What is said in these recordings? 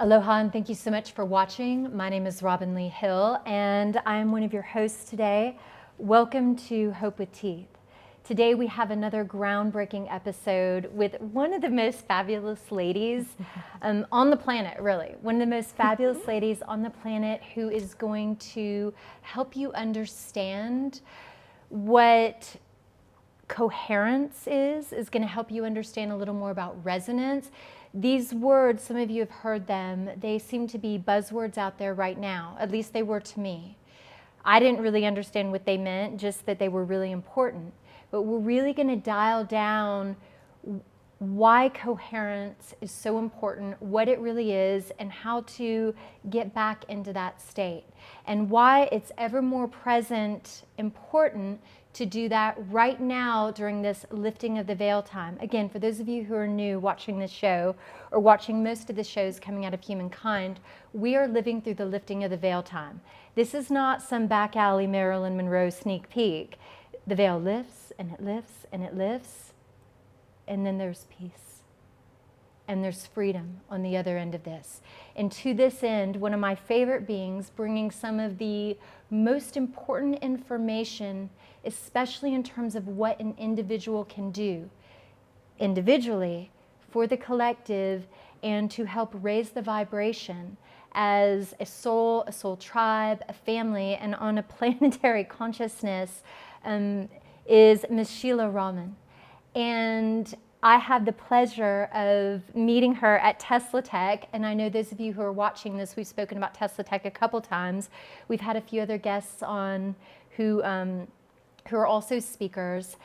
Aloha and thank you so much for watching. My name is Robbin Leigh Hill and I'm one of your hosts today. Welcome to Hope with Teeth. Today we have another groundbreaking episode with one of the most fabulous ladies on the planet, really. One of the most fabulous ladies on the planet who is going to help you understand what coherence is going to help you understand a little more about resonance. These words, some of you have heard them, they seem to be buzzwords out there right now. At least they were to me. I didn't really understand what they meant, just that they were really important. But we're really going to dial down why coherence is so important, what it really is, and how to get back into that state. And why it's ever more present, important to do that right now during this lifting of the veil time. Again, for those of you who are new watching this show or watching most of the shows coming out of Humankind, we are living through the lifting of the veil time. This is not some back alley Marilyn Monroe sneak peek. The veil lifts and it lifts and it lifts, and then there's peace. And there's freedom on the other end of this. And to this end, one of my favorite beings bringing some of the most important information, especially in terms of what an individual can do individually for the collective and to help raise the vibration as a soul tribe, a family, and on a planetary consciousness is Ms. Sheila Rahman. And I had the pleasure of meeting her at Tesla Tech, and I know those of you who are watching this, we've spoken about Tesla Tech a couple times. We've had a few other guests on who are also speakers,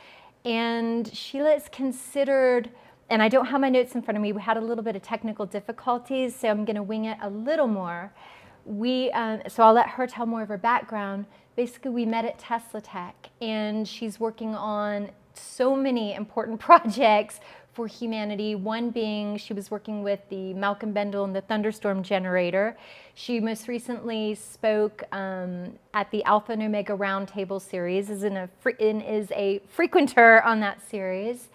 and Sheila is considered, and I don't have my notes in front of me, we had a little bit of technical difficulties, so I'm going to wing it a little more. So I'll let her tell more of her background. Basically, we met at Tesla Tech, and she's working on so many important projects for humanity. One being, she was working with the Malcolm Bendel and the Thunderstorm Generator. She most recently spoke at the Alpha and Omega Roundtable series, is a frequenter on that series.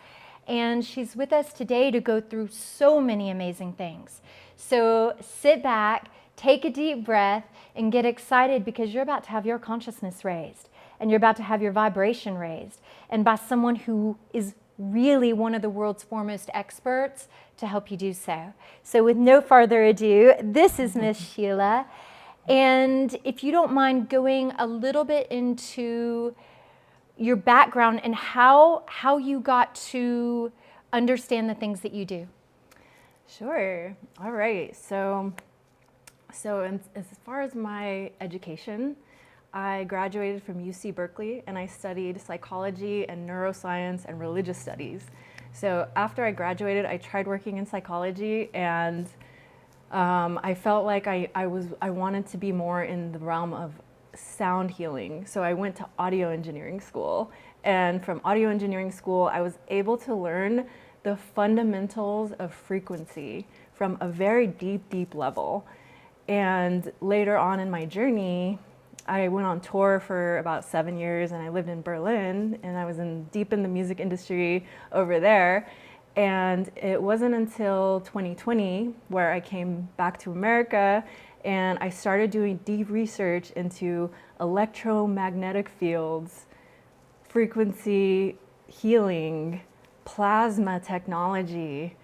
And she's with us today to go through so many amazing things. So sit back, take a deep breath, and get excited because you're about to have your consciousness raised. And you're about to have your vibration raised, and by someone who is really one of the world's foremost experts to help you do so. So with no further ado, this is Miss Sheila. And if you don't mind going a little bit into your background and how you got to understand the things that you do. Sure. All right. So as far as my education, I graduated from UC Berkeley and I studied psychology and neuroscience and religious studies. So after I graduated, I tried working in psychology, and I felt like I wanted to be more in the realm of sound healing. So I went to audio engineering school, and from audio engineering school, I was able to learn the fundamentals of frequency from a very deep level. And later on in my journey, I went on tour for about 7 years, and I lived in Berlin, and I was deep in the music industry over there. And it wasn't until 2020 where I came back to America, and I started doing deep research into electromagnetic fields, frequency healing, plasma technology,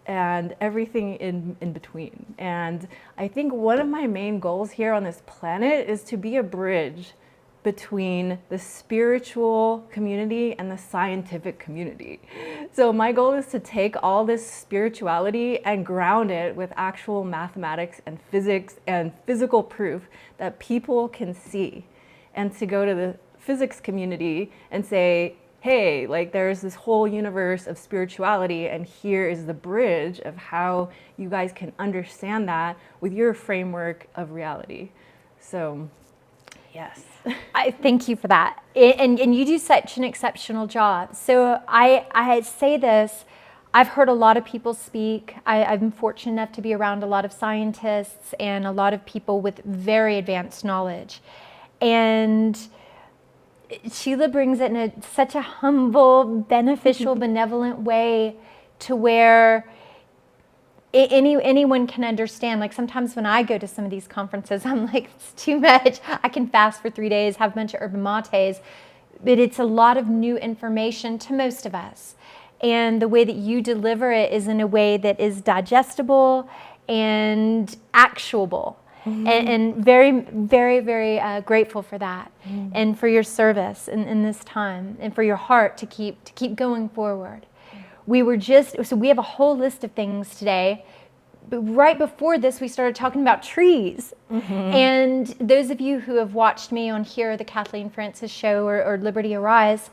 and everything in between. And I think one of my main goals here on this planet is to be a bridge between the spiritual community and the scientific community. So my goal is to take all this spirituality and ground it with actual mathematics and physics and physical proof that people can see, and to go to the physics community and say, hey, like there's this whole universe of spirituality, and here is the bridge of how you guys can understand that with your framework of reality. So, yes. I thank you for that. And you do such an exceptional job. So I say this, I've heard a lot of people speak. I've been fortunate enough to be around a lot of scientists and a lot of people with very advanced knowledge. And Sheila brings it in such a humble, beneficial, benevolent way to where anyone can understand. Like sometimes when I go to some of these conferences, I'm like, it's too much. I can fast for 3 days, have a bunch of herba mates, but it's a lot of new information to most of us. And the way that you deliver it is in a way that is digestible and actuable. And very, very, very grateful for that, and for your service in this time, and for your heart to keep going forward. So we have a whole list of things today. But right before this, we started talking about trees. And those of you who have watched me on here, the Kathleen Francis Show or Liberty Arise,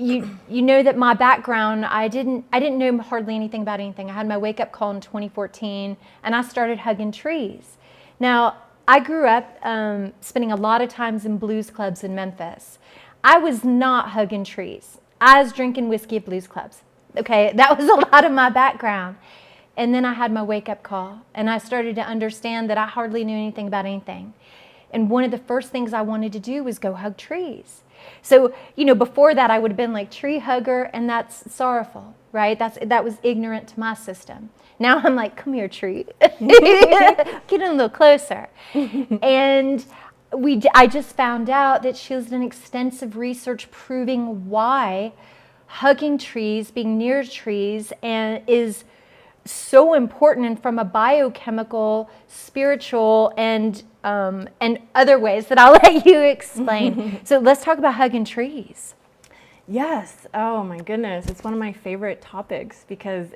you know that my background, I didn't know hardly anything about anything. I had my wake up call in 2014, and I started hugging trees. Now, I grew up spending a lot of times in blues clubs in Memphis. I was not hugging trees. I was drinking whiskey at blues clubs. Okay, that was a lot of my background. And then I had my wake up call, and I started to understand that I hardly knew anything about anything. And one of the first things I wanted to do was go hug trees. So, before that, I would have been like tree hugger, and that's sorrowful, right? That was ignorant to my system. Now I'm like, come here, tree. Get in a little closer. And I just found out that she's done extensive research proving why hugging trees, being near trees, is so important, and from a biochemical, spiritual, and other ways that I'll let you explain. So let's talk about hugging trees. Yes. Oh my goodness. It's one of my favorite topics because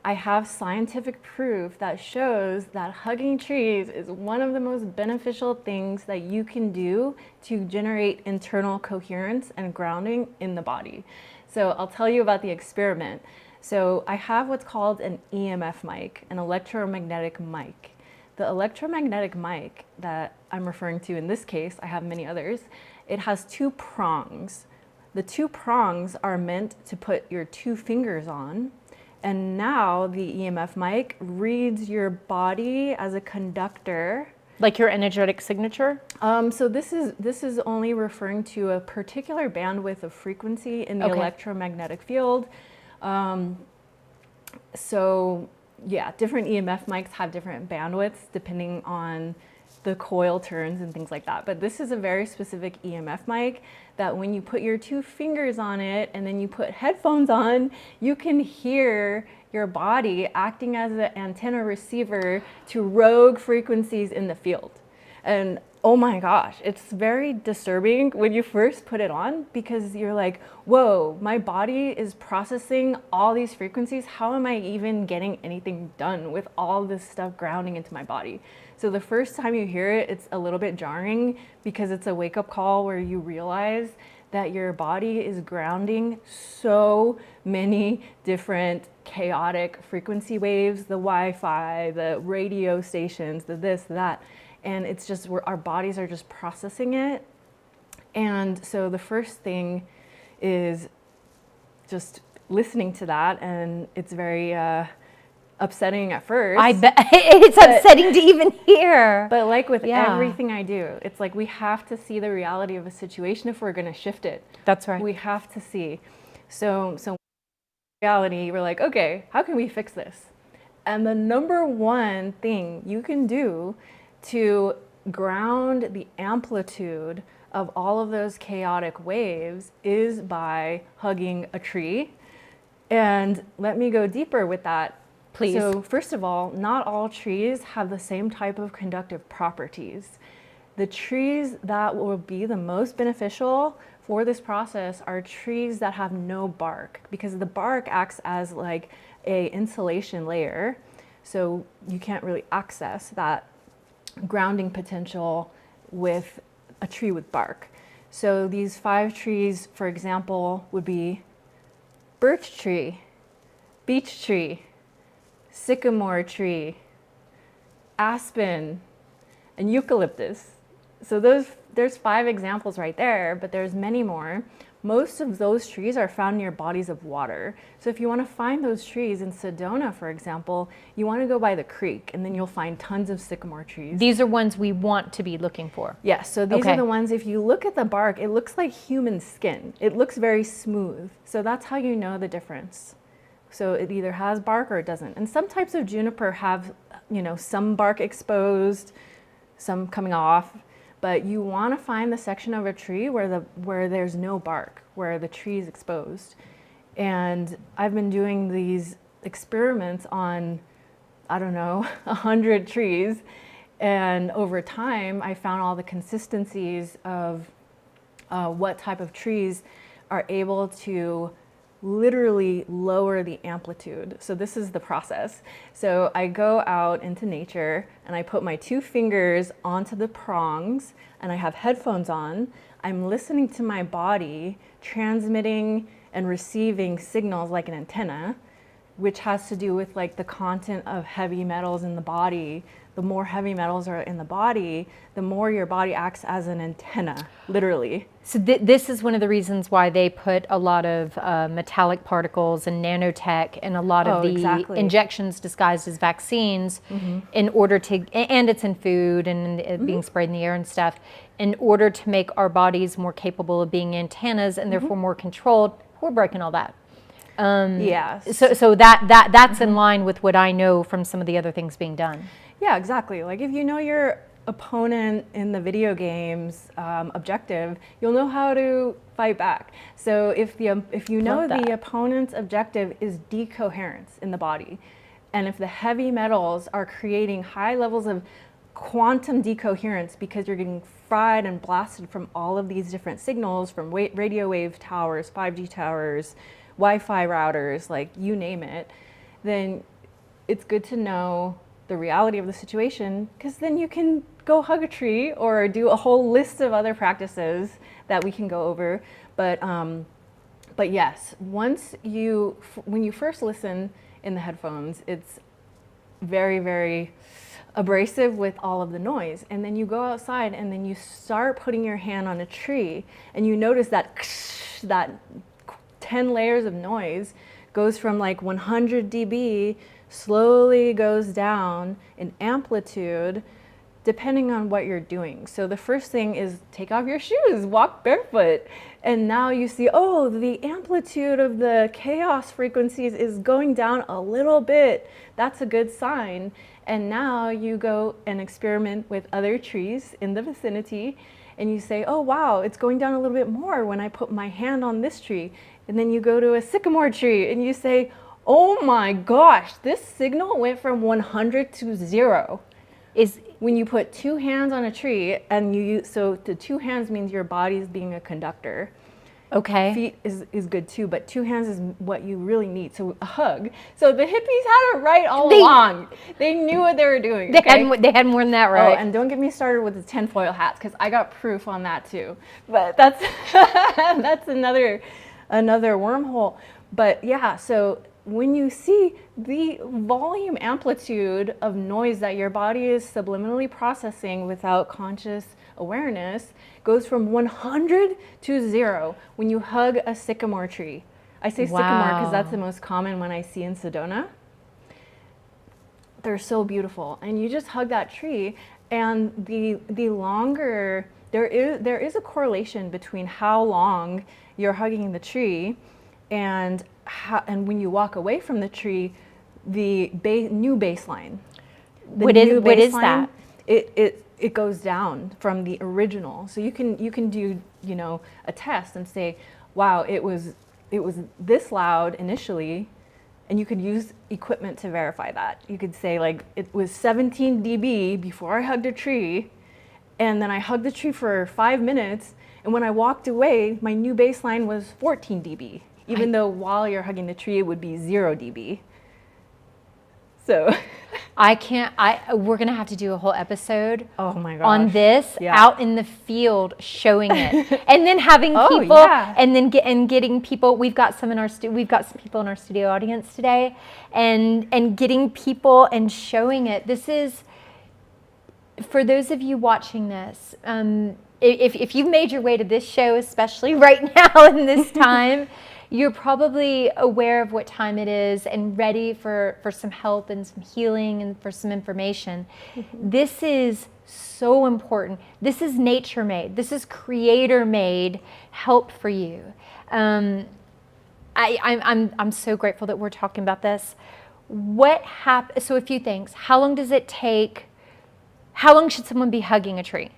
I have scientific proof that shows that hugging trees is one of the most beneficial things that you can do to generate internal coherence and grounding in the body. So I'll tell you about the experiment. So I have what's called an EMF mic, an electromagnetic mic. The electromagnetic mic that I'm referring to in this case, I have many others, it has 2 prongs. The 2 prongs are meant to put your 2 fingers on, and now the EMF mic reads your body as a conductor. Like your energetic signature? So this is only referring to a particular bandwidth of frequency in the electromagnetic field. So yeah, different EMF mics have different bandwidths depending on the coil turns and things like that. But this is a very specific EMF mic that when you put your 2 fingers on it and then you put headphones on, you can hear your body acting as an antenna receiver to rogue frequencies in the field. And oh my gosh, it's very disturbing when you first put it on because you're like, whoa, my body is processing all these frequencies. How am I even getting anything done with all this stuff grounding into my body? So the first time you hear it, it's a little bit jarring because it's a wake-up call where you realize that your body is grounding so many different chaotic frequency waves, the Wi-Fi, the radio stations, the this, that. And it's just our bodies are just processing it. And so the first thing is just listening to that, and it's very upsetting at first. I bet it's upsetting to even hear. But like with everything I do, it's like we have to see the reality of a situation if we're going to shift it. That's right. We have to see. So reality, we're like, okay, how can we fix this? And the number one thing you can do to ground the amplitude of all of those chaotic waves is by hugging a tree. And let me go deeper with that. Please. So first of all, not all trees have the same type of conductive properties. The trees that will be the most beneficial for this process are trees that have no bark, because the bark acts as like a insulation layer. So you can't really access that grounding potential with a tree with bark. So these 5 trees, for example, would be birch tree, beech tree, sycamore tree, aspen, and eucalyptus. So there's 5 examples right there, but there's many more. Most of those trees are found near bodies of water. So if you want to find those trees in Sedona, for example, you want to go by the creek, and then you'll find tons of sycamore trees. These are ones we want to be looking for. Yes, so these are the ones, if you look at the bark, it looks like human skin. It looks very smooth. So that's how you know the difference. So it either has bark or it doesn't. And some types of juniper have, some bark exposed, some coming off, but you want to find the section of a tree where there's no bark, where the tree is exposed. And I've been doing these experiments on, 100 trees. And over time, I found all the consistencies of what type of trees are able to literally lower the amplitude. So this is the process. So I go out into nature and I put my 2 fingers onto the prongs and I have headphones on. I'm listening to my body transmitting and receiving signals like an antenna, which has to do with like the content of heavy metals in the body. The more heavy metals are in the body, the more your body acts as an antenna, literally. So this is one of the reasons why they put a lot of metallic particles and nanotech and a lot of the injections disguised as vaccines in order to, and it's in food and it being sprayed in the air and stuff, in order to make our bodies more capable of being antennas and therefore more controlled. We're breaking all that. Yes. So that's in line with what I know from some of the other things being done. Yeah, exactly. Like if you know your opponent in the video game's objective, you'll know how to fight back. So if you know the opponent's objective is decoherence in the body, and if the heavy metals are creating high levels of quantum decoherence because you're getting fried and blasted from all of these different signals from radio wave towers, 5G towers, Wi-Fi routers, like you name it, then it's good to know the reality of the situation, because then you can go hug a tree or do a whole list of other practices that we can go over. But yes, when you first listen in the headphones, it's very, very abrasive with all of the noise. And then you go outside and then you start putting your hand on a tree and you notice that 10 layers of noise goes from like 100 dB, slowly goes down in amplitude depending on what you're doing. So the first thing is take off your shoes, walk barefoot. And now you see, oh, the amplitude of the chaos frequencies is going down a little bit. That's a good sign. And now you go and experiment with other trees in the vicinity and you say, oh wow, it's going down a little bit more when I put my hand on this tree. And then you go to a sycamore tree and you say, oh my gosh, this signal went from 100 to 0. Is when you put 2 hands on a tree and so the 2 hands means your body is being a conductor. Okay. Feet is good too, but 2 hands is what you really need. So a hug. So the hippies had it right all along. They knew what they were doing. They had more than that, right? Oh, and don't get me started with the tinfoil hats, because I got proof on that too. But that's that's another wormhole. But yeah, so when you see the volume amplitude of noise that your body is subliminally processing without conscious awareness goes from 100 to 0 when you hug a sycamore tree. I say sycamore because that's the most common one I see in Sedona. They're so beautiful. And you just hug that tree, and the longer, there is a correlation between how long you're hugging the tree and when you walk away from the tree, the new baseline. What is that? It goes down from the original. So you can do a test and say, wow, it was this loud initially, and you could use equipment to verify that. You could say like it was 17 dB before I hugged a tree, and then I hugged the tree for 5 minutes, and when I walked away, my new baseline was 14 dB. Even though while you're hugging the tree, it would be 0 dB. So we're going to have to do a whole episode on this out in the field showing it. And then having people and then getting people. We've got some people in our studio audience today, and getting people and showing it. This is, for those of you watching this, if you've made your way to this show, especially right now in this time, you're probably aware of what time it is and ready for some help and some healing and for some information. Mm-hmm. This is so important. This is nature made. This is creator made help for you. I'm so grateful that we're talking about this. So a few things. How long does it take? How long should someone be hugging a tree?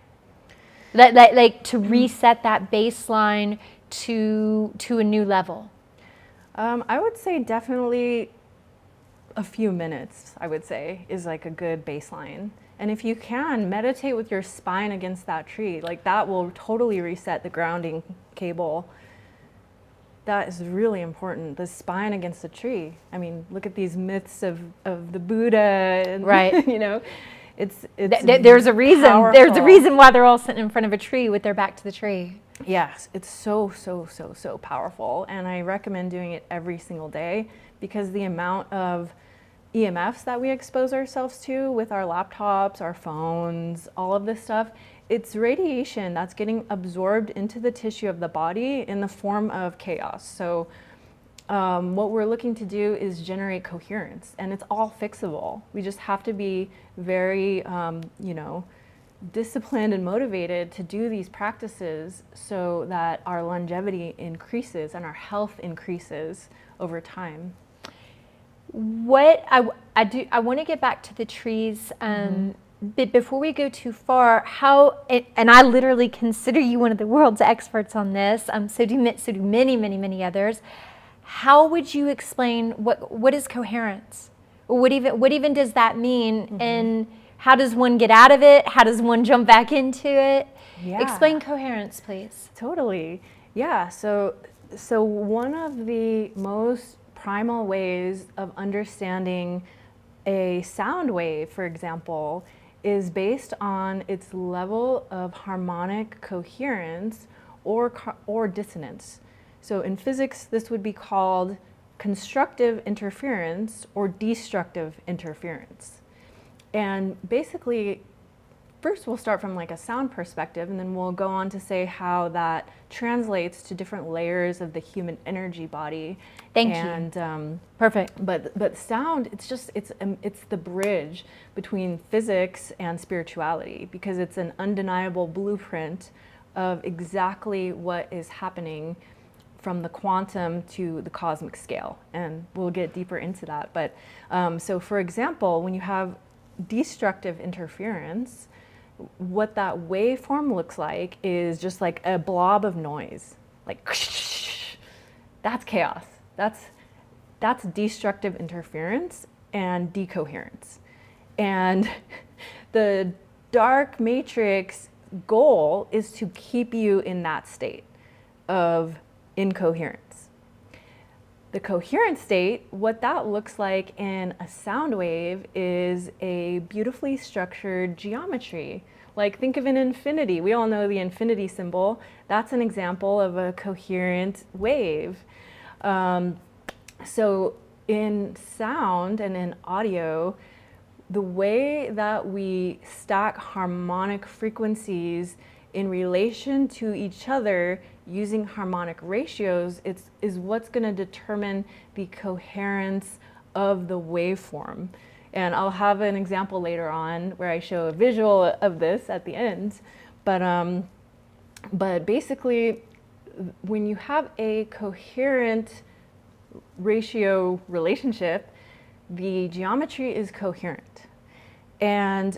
Like to reset that baseline to a new level? I would say definitely a few minutes, I would say, is like a good baseline. And if you can, meditate with your spine against that tree. Like that will totally reset the grounding cable. That is really important, the spine against the tree. I mean, look at these myths of the Buddha and, right. you know, it's there's a reason. powerful. There's a reason why they're all sitting in front of a tree with their back to the tree. Yes, it's so powerful. And I recommend doing it every single day because the amount of EMFs that we expose ourselves to with our laptops, our phones, all of this stuff, it's radiation that's getting absorbed into the tissue of the body in the form of chaos. So what we're looking to do is generate coherence, and it's all fixable. We just have to be very, disciplined and motivated to do these practices so that our longevity increases and our health increases over time. What I want to get back to the trees, but before we go too far, and I literally consider you one of the world's experts on this. So do many others. How would you explain what is coherence? What even does that mean? And how does one get out of it? How does one jump back into it? Yeah. Explain coherence, please. Totally. Yeah. So one of the most primal ways of understanding a sound wave, for example, is based on its level of harmonic coherence or dissonance. So in physics, this would be called constructive interference or destructive interference. And basically, first we'll start from like a sound perspective, and then we'll go on to say how that translates to different layers of the human energy body. Thank you. Perfect. But sound, it's the bridge between physics and spirituality, because it's an undeniable blueprint of exactly what is happening from the quantum to the cosmic scale. And we'll get deeper into that. But so for example, when you have destructive interference, what that waveform looks like is just like a blob of noise, like that's chaos. That's destructive interference and decoherence. And the dark matrix goal is to keep you in that state of incoherence. The coherent state, what that looks like in a sound wave is a beautifully structured geometry. Like think of an infinity. We all know the infinity symbol. That's an example of a coherent wave. So in sound and in audio, the way that we stack harmonic frequencies in relation to each other using harmonic ratios is what's going to determine the coherence of the waveform. And I'll have an example later on where I show a visual of this at the end. But basically, when you have a coherent ratio relationship, the geometry is coherent. And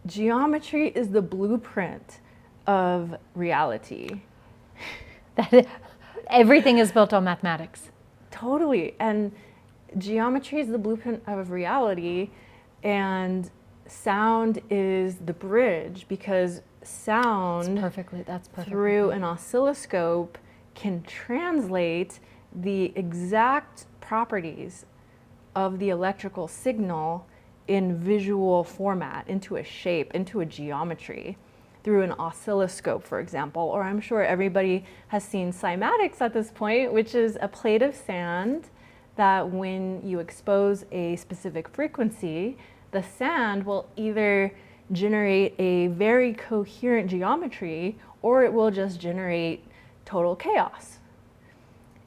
geometry is the blueprint of reality. Everything is built on mathematics. Totally. And geometry is the blueprint of reality, and sound is the bridge, because sound that's perfect. Through an oscilloscope can translate the exact properties of the electrical signal in visual format, into a shape, into a geometry, through an oscilloscope, for example. Or I'm sure everybody has seen cymatics at this point, which is a plate of sand that when you expose a specific frequency, the sand will either generate a very coherent geometry, or it will just generate total chaos.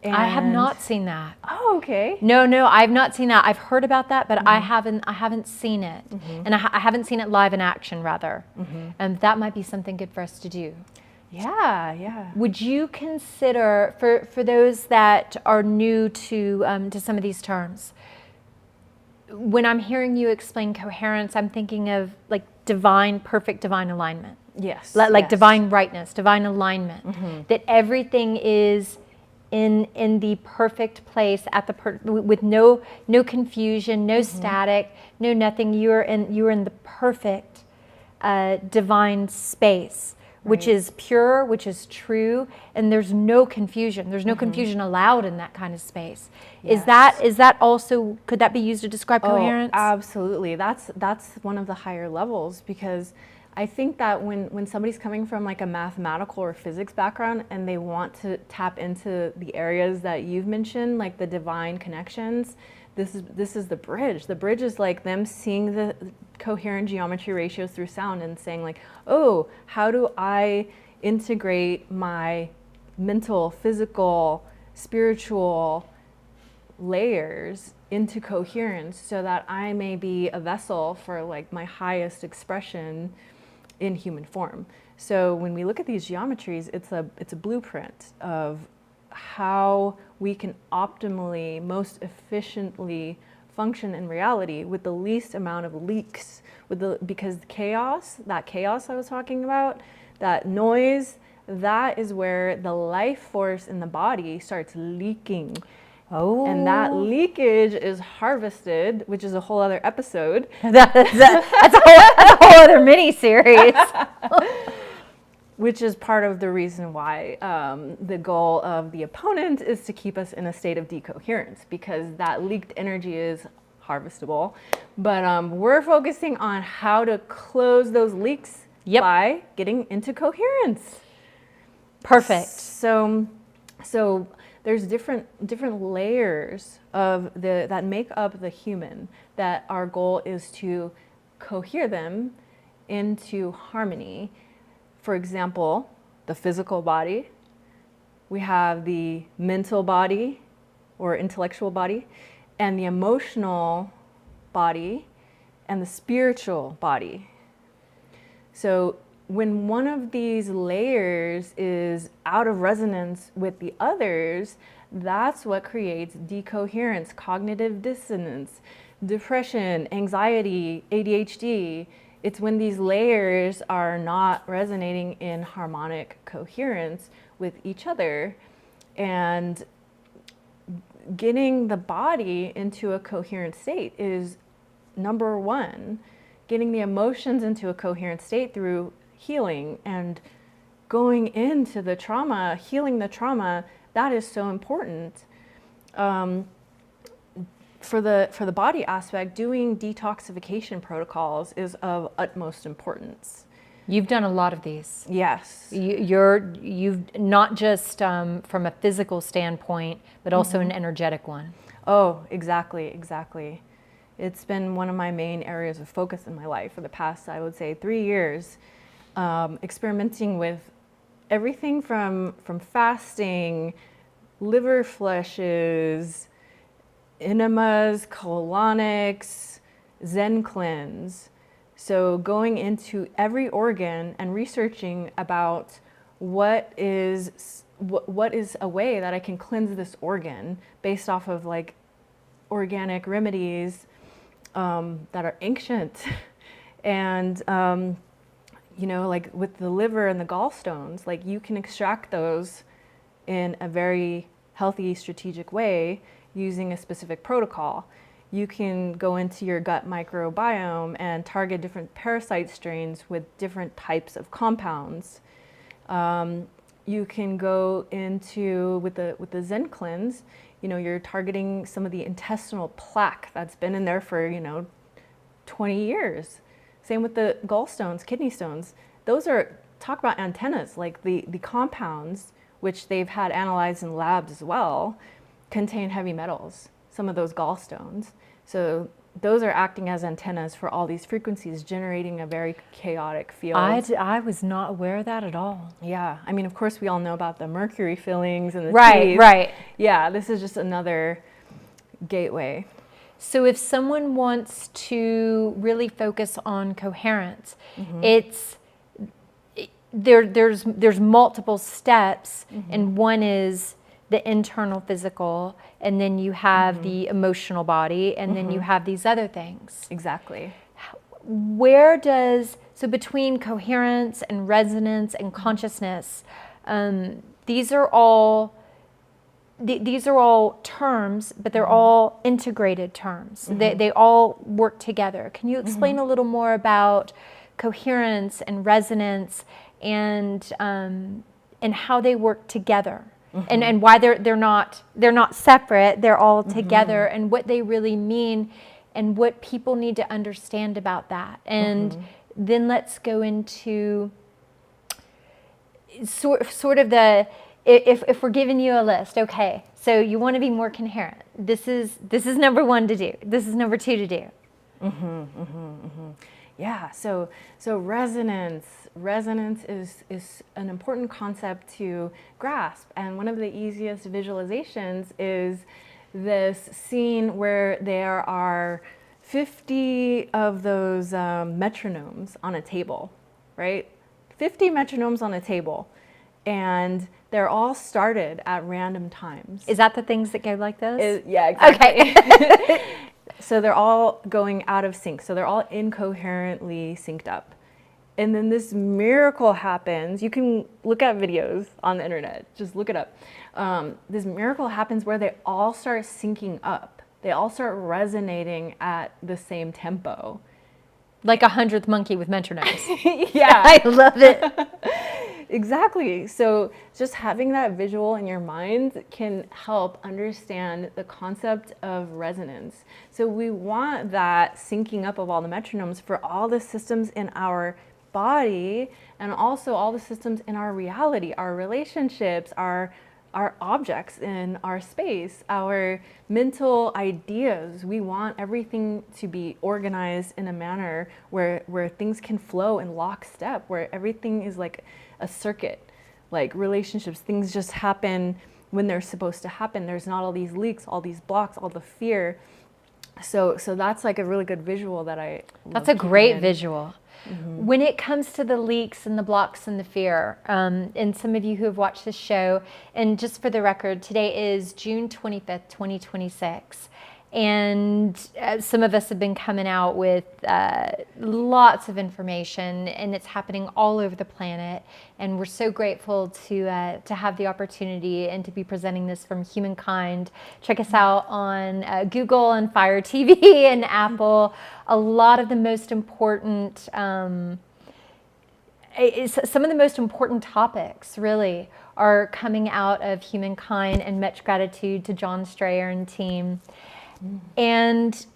And I have not seen that. Oh, okay. No, I've not seen that. I've heard about that, but I haven't seen it. And I haven't seen it live in action, rather. And that might be something good for us to do. Yeah. Would you consider, for those that are new to some of these terms, when I'm hearing you explain coherence, I'm thinking of like perfect divine alignment. Yes. Like yes. divine rightness, divine alignment, that everything is in the perfect place at with no confusion, no static, no nothing. You're in the perfect divine space, which is pure, which is true, and there's no confusion. There's no confusion allowed in that kind of space. Yes. Is that also, could that be used to describe coherence? Absolutely. That's one of the higher levels, because I think that when somebody's coming from like a mathematical or physics background and they want to tap into the areas that you've mentioned, like the divine connections, this is the bridge. The bridge is like them seeing the coherent geometry ratios through sound and saying like, oh, how do I integrate my mental, physical, spiritual layers into coherence so that I may be a vessel for like my highest expression in human form. So when we look at these geometries, it's a blueprint of how we can optimally, most efficiently function in reality with the least amount of leaks, because that chaos I was talking about, that noise, that is where the life force in the body starts leaking. Oh. And that leakage is harvested, which is a whole other episode. That's a whole other mini series. Which is part of the reason why the goal of the opponent is to keep us in a state of decoherence, because that leaked energy is harvestable. But we're focusing on how to close those leaks by getting into coherence. Perfect. So there's different layers of that make up the human, that our goal is to cohere them into harmony. For example, the physical body, we have the mental body or intellectual body, and the emotional body, and the spiritual body. So when one of these layers is out of resonance with the others, that's what creates decoherence, cognitive dissonance, depression, anxiety, ADHD. It's when these layers are not resonating in harmonic coherence with each other. And getting the body into a coherent state is number one. Getting the emotions into a coherent state through healing and going into the trauma, healing the trauma, that is so important. For the body aspect, doing detoxification protocols is of utmost importance. You've done a lot of these. Yes. You've not just from a physical standpoint, but also an energetic one. Oh, exactly. It's been one of my main areas of focus in my life for the past, I would say, 3 years, experimenting with everything from fasting, liver flushes, enemas, colonics, Zen cleanse. So going into every organ and researching about what is a way that I can cleanse this organ based off of like organic remedies that are ancient. And like with the liver and the gallstones, like you can extract those in a very healthy, strategic way using a specific protocol. You can go into your gut microbiome and target different parasite strains with different types of compounds. You can go into, with the Zen cleanse, you're targeting some of the intestinal plaque that's been in there for, 20 years. Same with the gallstones, kidney stones. Those are, talk about antennas, like the compounds, which they've had analyzed in labs as well, contain heavy metals, some of those gallstones. So those are acting as antennas for all these frequencies, generating a very chaotic field. I was not aware of that at all. Yeah, I mean, of course, we all know about the mercury fillings and the Right. Yeah, this is just another gateway. So if someone wants to really focus on coherence, there's multiple steps, and one is the internal physical, and then you have the emotional body, and then you have these other things. Exactly. So between coherence and resonance and consciousness, these are all terms, but they're all integrated terms. They all work together. Can you explain a little more about coherence and resonance and how they work together, and why they're not separate? They're all together, and what they really mean, and what people need to understand about that. And then let's go into sort of the, if we're giving you a list, okay, so you want to be more coherent. This is number 1 to do. This is number 2 to do. Yeah. So resonance is an important concept to grasp, and one of the easiest visualizations is this scene where there are 50 of those metronomes on a table, right? 50 metronomes on a table, and they're all started at random times. Is that the things that go like this? Yeah, exactly. Okay. So they're all going out of sync. So they're all incoherently synced up. And then this miracle happens. You can look at videos on the internet. Just look it up. This miracle happens where they all start syncing up. They all start resonating at the same tempo. Like a 100th monkey with metronomes. Yeah. I love it. Exactly. So just having that visual in your mind can help understand the concept of resonance. So we want that syncing up of all the metronomes for all the systems in our body, and also all the systems in our reality, our relationships, our objects in our space, our mental ideas. We want everything to be organized in a manner where things can flow in lockstep, where everything is like a circuit. Like relationships, things just happen when they're supposed to happen. There's not all these leaks, all these blocks, all the fear. So that's like a really good visual that I love. That's a great visual. When it comes to the leaks and the blocks and the fear, and some of you who have watched this show, and just for the record, today is June 25th, 2026. And some of us have been coming out with lots of information, and it's happening all over the planet. And we're so grateful to have the opportunity and to be presenting this from Humankind. Check us out on Google and Fire TV and Apple. A lot of the most important, some of the most important topics really are coming out of Humankind, and much gratitude to John Strayer and team. And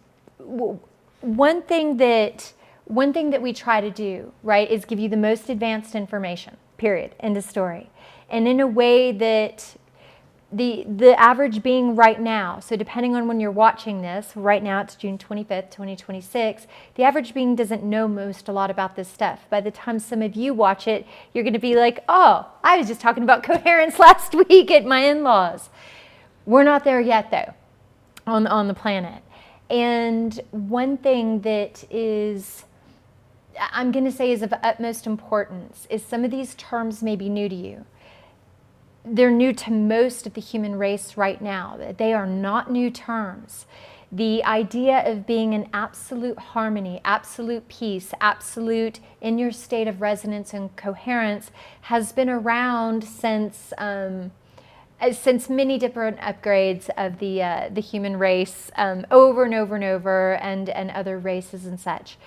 one thing that we try to do, right, is give you the most advanced information, period, end of story. And in a way that the average being right now, so depending on when you're watching this, right now it's June 25th, 2026, the average being doesn't know a lot about this stuff. By the time some of you watch it, you're going to be like, oh, I was just talking about coherence last week at my in-laws. We're not there yet, though. On the planet. And one thing that is, I'm going to say, is of utmost importance is some of these terms may be new to you. They're new to most of the human race right now. They are not new terms. The idea of being in absolute harmony, absolute peace, absolute in your state of resonance and coherence has been around since many different upgrades of the human race, over and over and over, and other races and such.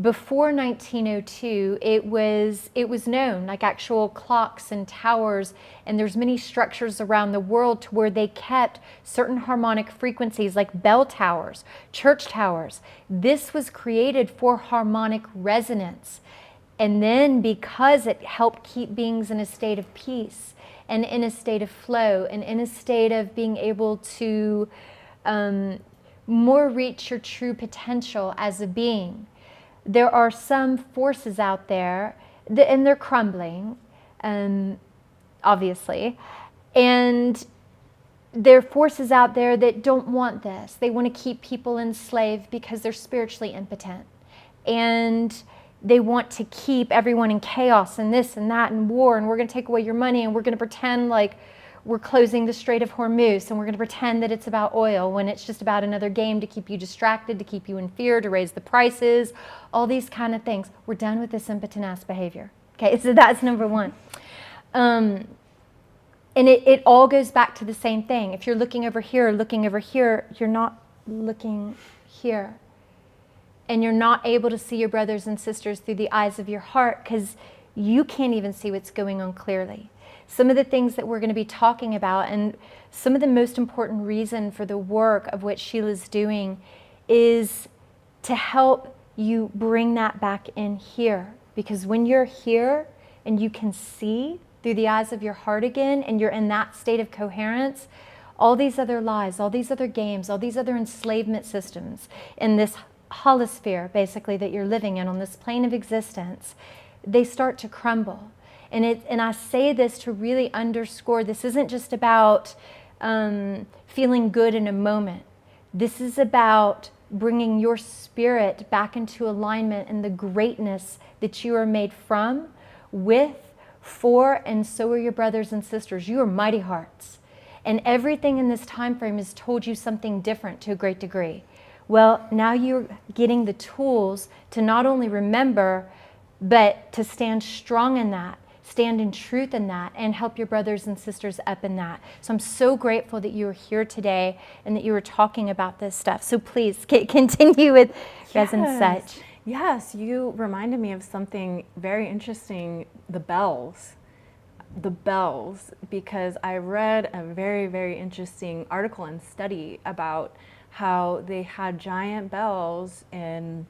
Before 1902, it was known, like actual clocks and towers, and there's many structures around the world to where they kept certain harmonic frequencies, like bell towers, church towers. This was created for harmonic resonance. And then because it helped keep beings in a state of peace, and in a state of flow, and in a state of being able to more reach your true potential as a being. There are some forces out there, and they're crumbling, obviously, and there are forces out there that don't want this. They want to keep people enslaved because they're spiritually impotent. And they want to keep everyone in chaos and this and that and war, and we're going to take away your money, and we're going to pretend like we're closing the Strait of Hormuz, and we're going to pretend that it's about oil when it's just about another game to keep you distracted, to keep you in fear, to raise the prices, all these kind of things. We're done with this impotent ass behavior. Okay, so that's number one. And it all goes back to the same thing. If you're looking over here, you're not looking here. And you're not able to see your brothers and sisters through the eyes of your heart because you can't even see what's going on clearly. Some of the things that we're going to be talking about, and some of the most important reason for the work of what Sheila's doing, is to help you bring that back in here. Because when you're here and you can see through the eyes of your heart again, and you're in that state of coherence, all these other lies, all these other games, all these other enslavement systems in this holosphere, basically, that you're living in on this plane of existence, they start to crumble. And I say this to really underscore, this isn't just about feeling good in a moment. This is about bringing your spirit back into alignment in the greatness that you are made from, with, for, and so are your brothers and sisters. You are mighty hearts. And everything in this time frame has told you something different to a great degree. Well, now you're getting the tools to not only remember, but to stand strong in that, stand in truth in that, and help your brothers and sisters up in that. So I'm so grateful that you are here today and that you were talking about this stuff. So please continue with Res and such. Yes, you reminded me of something very interesting, the bells. The bells, because I read a very, very interesting article and study about how they had giant bells in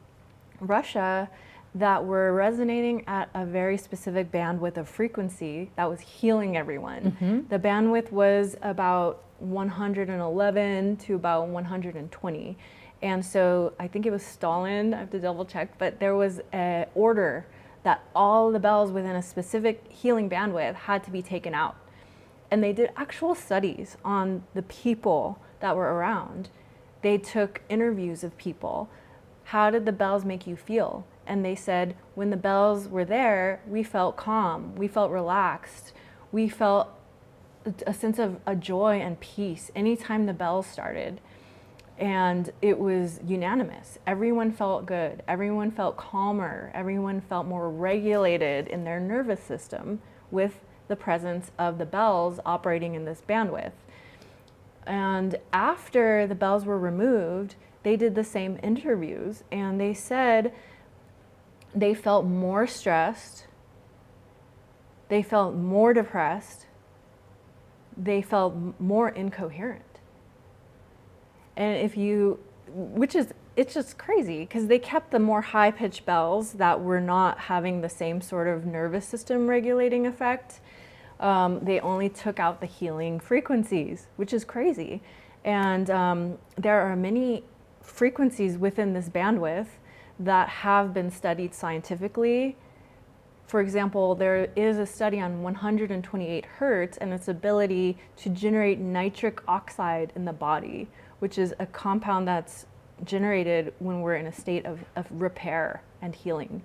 Russia that were resonating at a very specific bandwidth of frequency that was healing everyone. Mm-hmm. The bandwidth was about 111 to about 120. And so I think it was Stalin, I have to double check, but there was an order that all the bells within a specific healing bandwidth had to be taken out. And they did actual studies on the people that were around. They took interviews of people. How did the bells make you feel? And they said, when the bells were there, we felt calm, we felt relaxed, we felt a sense of a joy and peace anytime the bells started. And it was unanimous. Everyone felt good. Everyone felt calmer. Everyone felt more regulated in their nervous system with the presence of the bells operating in this bandwidth. And after the bells were removed, they did the same interviews, and they said they felt more stressed, they felt more depressed, they felt more incoherent. And it's just crazy, because they kept the more high-pitched bells that were not having the same sort of nervous system regulating effect. They only took out the healing frequencies, which is crazy. And there are many frequencies within this bandwidth that have been studied scientifically. For example, there is a study on 128 hertz and its ability to generate nitric oxide in the body, which is a compound that's generated when we're in a state of repair and healing.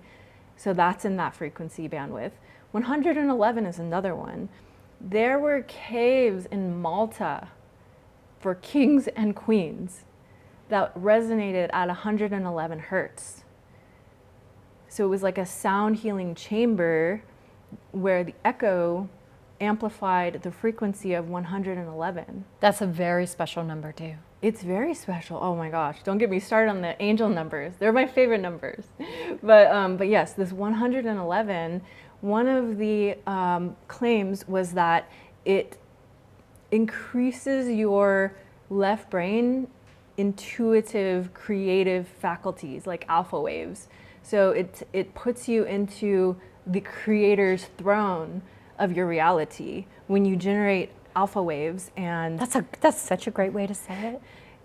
So that's in that frequency bandwidth. 111 is another one. There were caves in Malta for kings and queens that resonated at 111 hertz. So it was like a sound healing chamber where the echo amplified the frequency of 111. That's a very special number too. It's very special. Oh my gosh, don't get me started on the angel numbers. They're my favorite numbers. But yes, this 111, one of the claims was that it increases your left brain intuitive, creative faculties like alpha waves. So it puts you into the creator's throne of your reality when you generate alpha waves. And that's such a great way to say it.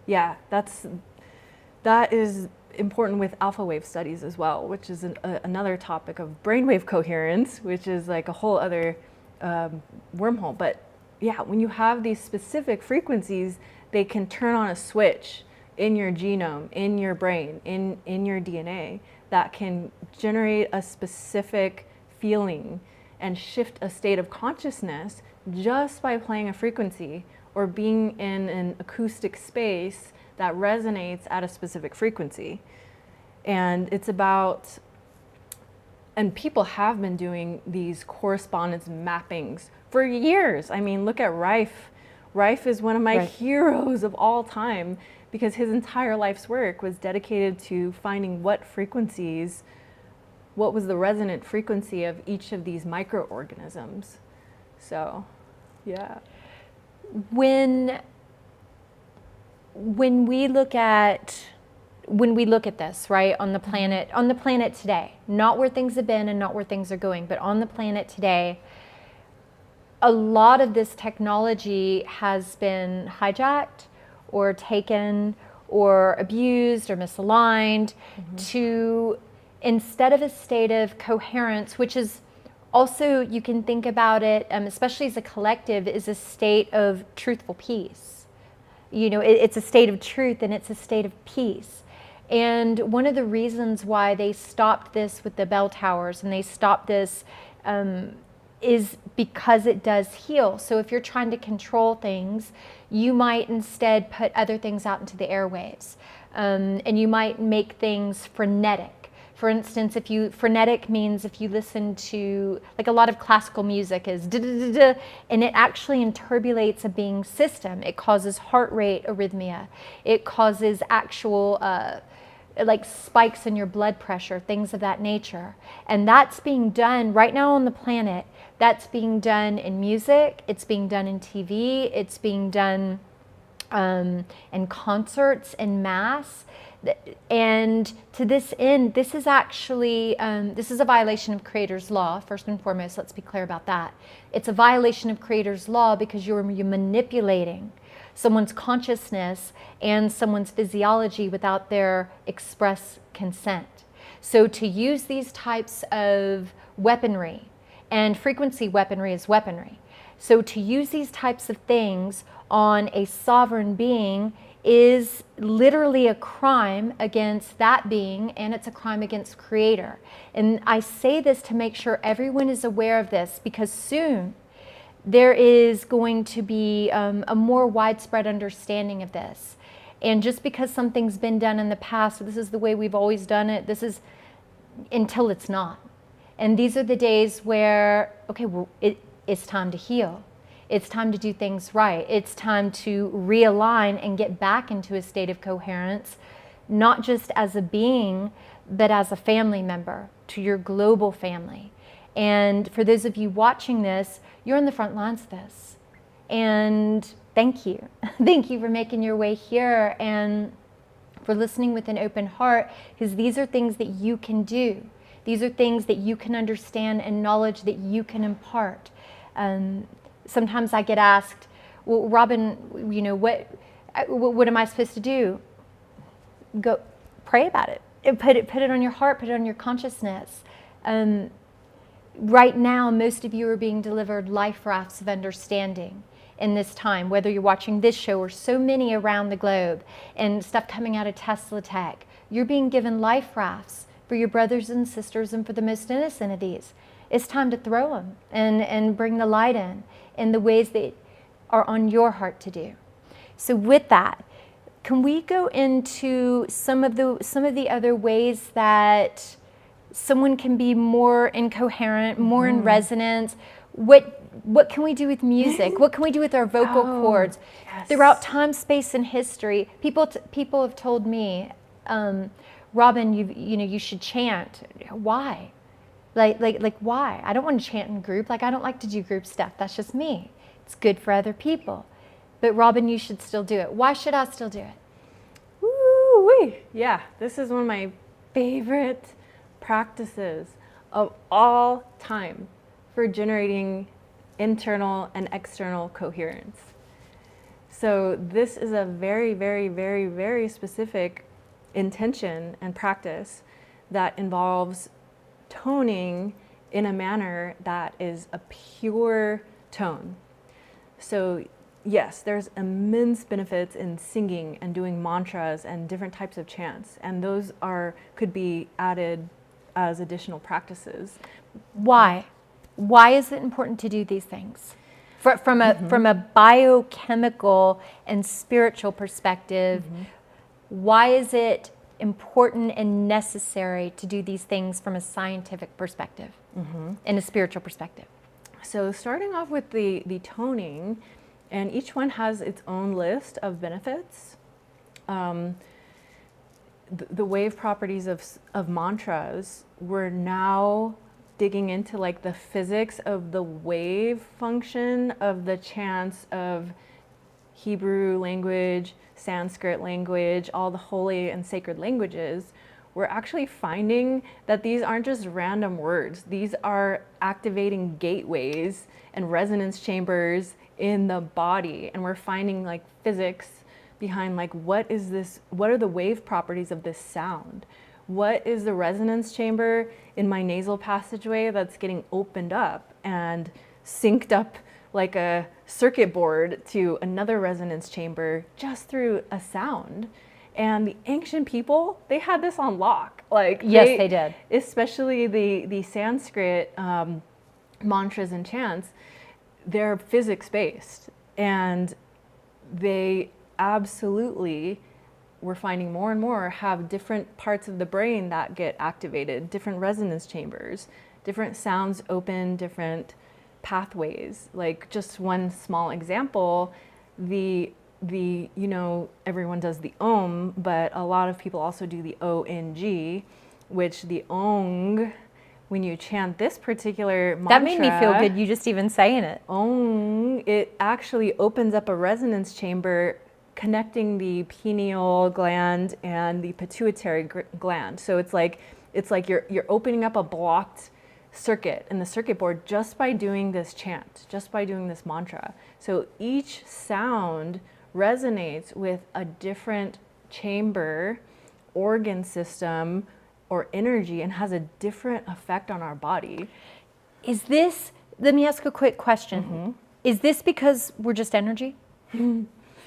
Yeah, that is important with alpha wave studies as well, which is another topic of brainwave coherence, which is like a whole other wormhole. But yeah, when you have these specific frequencies, they can turn on a switch in your genome, in your brain, in your DNA that can generate a specific feeling and shift a state of consciousness just by playing a frequency or being in an acoustic space that resonates at a specific frequency. And it's about, and people have been doing these correspondence mappings for years. I mean, look at Rife. Rife is one of my heroes of all time because his entire life's work was dedicated to finding what frequencies, what was the resonant frequency of each of these microorganisms. So, yeah. When we look at this, right, on the planet today, not where things have been and not where things are going, but on the planet today, a lot of this technology has been hijacked or taken or abused or misaligned to, instead of a state of coherence, which is also, you can think about it, especially as a collective, is a state of truthful peace. You know, it's a state of truth and it's a state of peace. And one of the reasons why they stopped this with the bell towers and they stopped this is because it does heal. So if you're trying to control things, you might instead put other things out into the airwaves. And you might make things frenetic. For instance, frenetic means if you listen to, like a lot of classical music is da-da-da-da, and it actually interbulates a being system. It causes heart rate arrhythmia. It causes actual like spikes in your blood pressure, things of that nature. And that's being done right now on the planet. That's being done in music. It's being done in TV. It's being done in concerts, in mass. And to this end, this is actually, this is a violation of Creator's law, first and foremost. Let's be clear about that. It's a violation of Creator's law because you're manipulating someone's consciousness and someone's physiology without their express consent. So to use these types of weaponry, and frequency weaponry is weaponry. So to use these types of things on a sovereign being is literally a crime against that being, and it's a crime against Creator. And I say this to make sure everyone is aware of this, because soon there is going to be a more widespread understanding of this. And just because something's been done in the past, this is the way we've always done it, this is until it's not. And these are the days where, okay, well, it's time to heal. It's time to do things right. It's time to realign and get back into a state of coherence, not just as a being, but as a family member to your global family. And for those of you watching this, you're on the front lines of this. And thank you. Thank you for making your way here and for listening with an open heart, because these are things that you can do. These are things that you can understand and knowledge that you can impart. Sometimes I get asked, well, Robbin, you know, what am I supposed to do? Go pray about it. Put it on your heart, put it on your consciousness. Right now, most of you are being delivered life rafts of understanding in this time, whether you're watching this show or so many around the globe and stuff coming out of Tesla Tech. You're being given life rafts for your brothers and sisters and for the most innocent of these. It's time to throw them and bring the light in the ways that are on your heart to do. So with that, can we go into some of the other ways that someone can be more incoherent, more in resonance? What can we do with music? What can we do with our vocal cords? Yes. Throughout time, space, and history, people have told me, Robbin, you should chant. Why? Like why? I don't want to chant in group. Like, I don't like to do group stuff. That's just me. It's good for other people. But Robbin, you should still do it. Why should I still do it? Woo-wee. Yeah, this is one of my favorite practices of all time for generating internal and external coherence. So this is a very, very, very, very specific intention and practice that involves toning in a manner that is a pure tone. So yes, there's immense benefits in singing and doing mantras and different types of chants, and those could be added as additional practices. Why? Why is it important to do these things? From a biochemical and spiritual perspective, why is it important and necessary to do these things from a scientific perspective and a spiritual perspective? So starting off with the toning, and each one has its own list of benefits. The wave properties of mantras, we're now digging into like the physics of the wave function of the chants of Hebrew language, Sanskrit language, all the holy and sacred languages. We're actually finding that these aren't just random words. These are activating gateways and resonance chambers in the body. And we're finding like physics behind like, what are the wave properties of this sound? What is the resonance chamber in my nasal passageway that's getting opened up and synced up like a circuit board to another resonance chamber just through a sound? And the ancient people, they had this on lock. Like, yes, they did. Especially the Sanskrit mantras and chants, they're physics-based. And they absolutely, we're finding more and more, have different parts of the brain that get activated, different resonance chambers, different sounds open, different pathways. Like just one small example, everyone does the Om, but a lot of people also do the ONG, which the Ong, when you chant this particular mantra. That made me feel good, you just even saying it. Ong, it actually opens up a resonance chamber connecting the pineal gland and the pituitary gland. So it's like you're opening up a blocked circuit in the circuit board just by doing this chant, just by doing this mantra. So each sound resonates with a different chamber, organ system, or energy, and has a different effect on our body. Let me ask a quick question. Is this because we're just energy?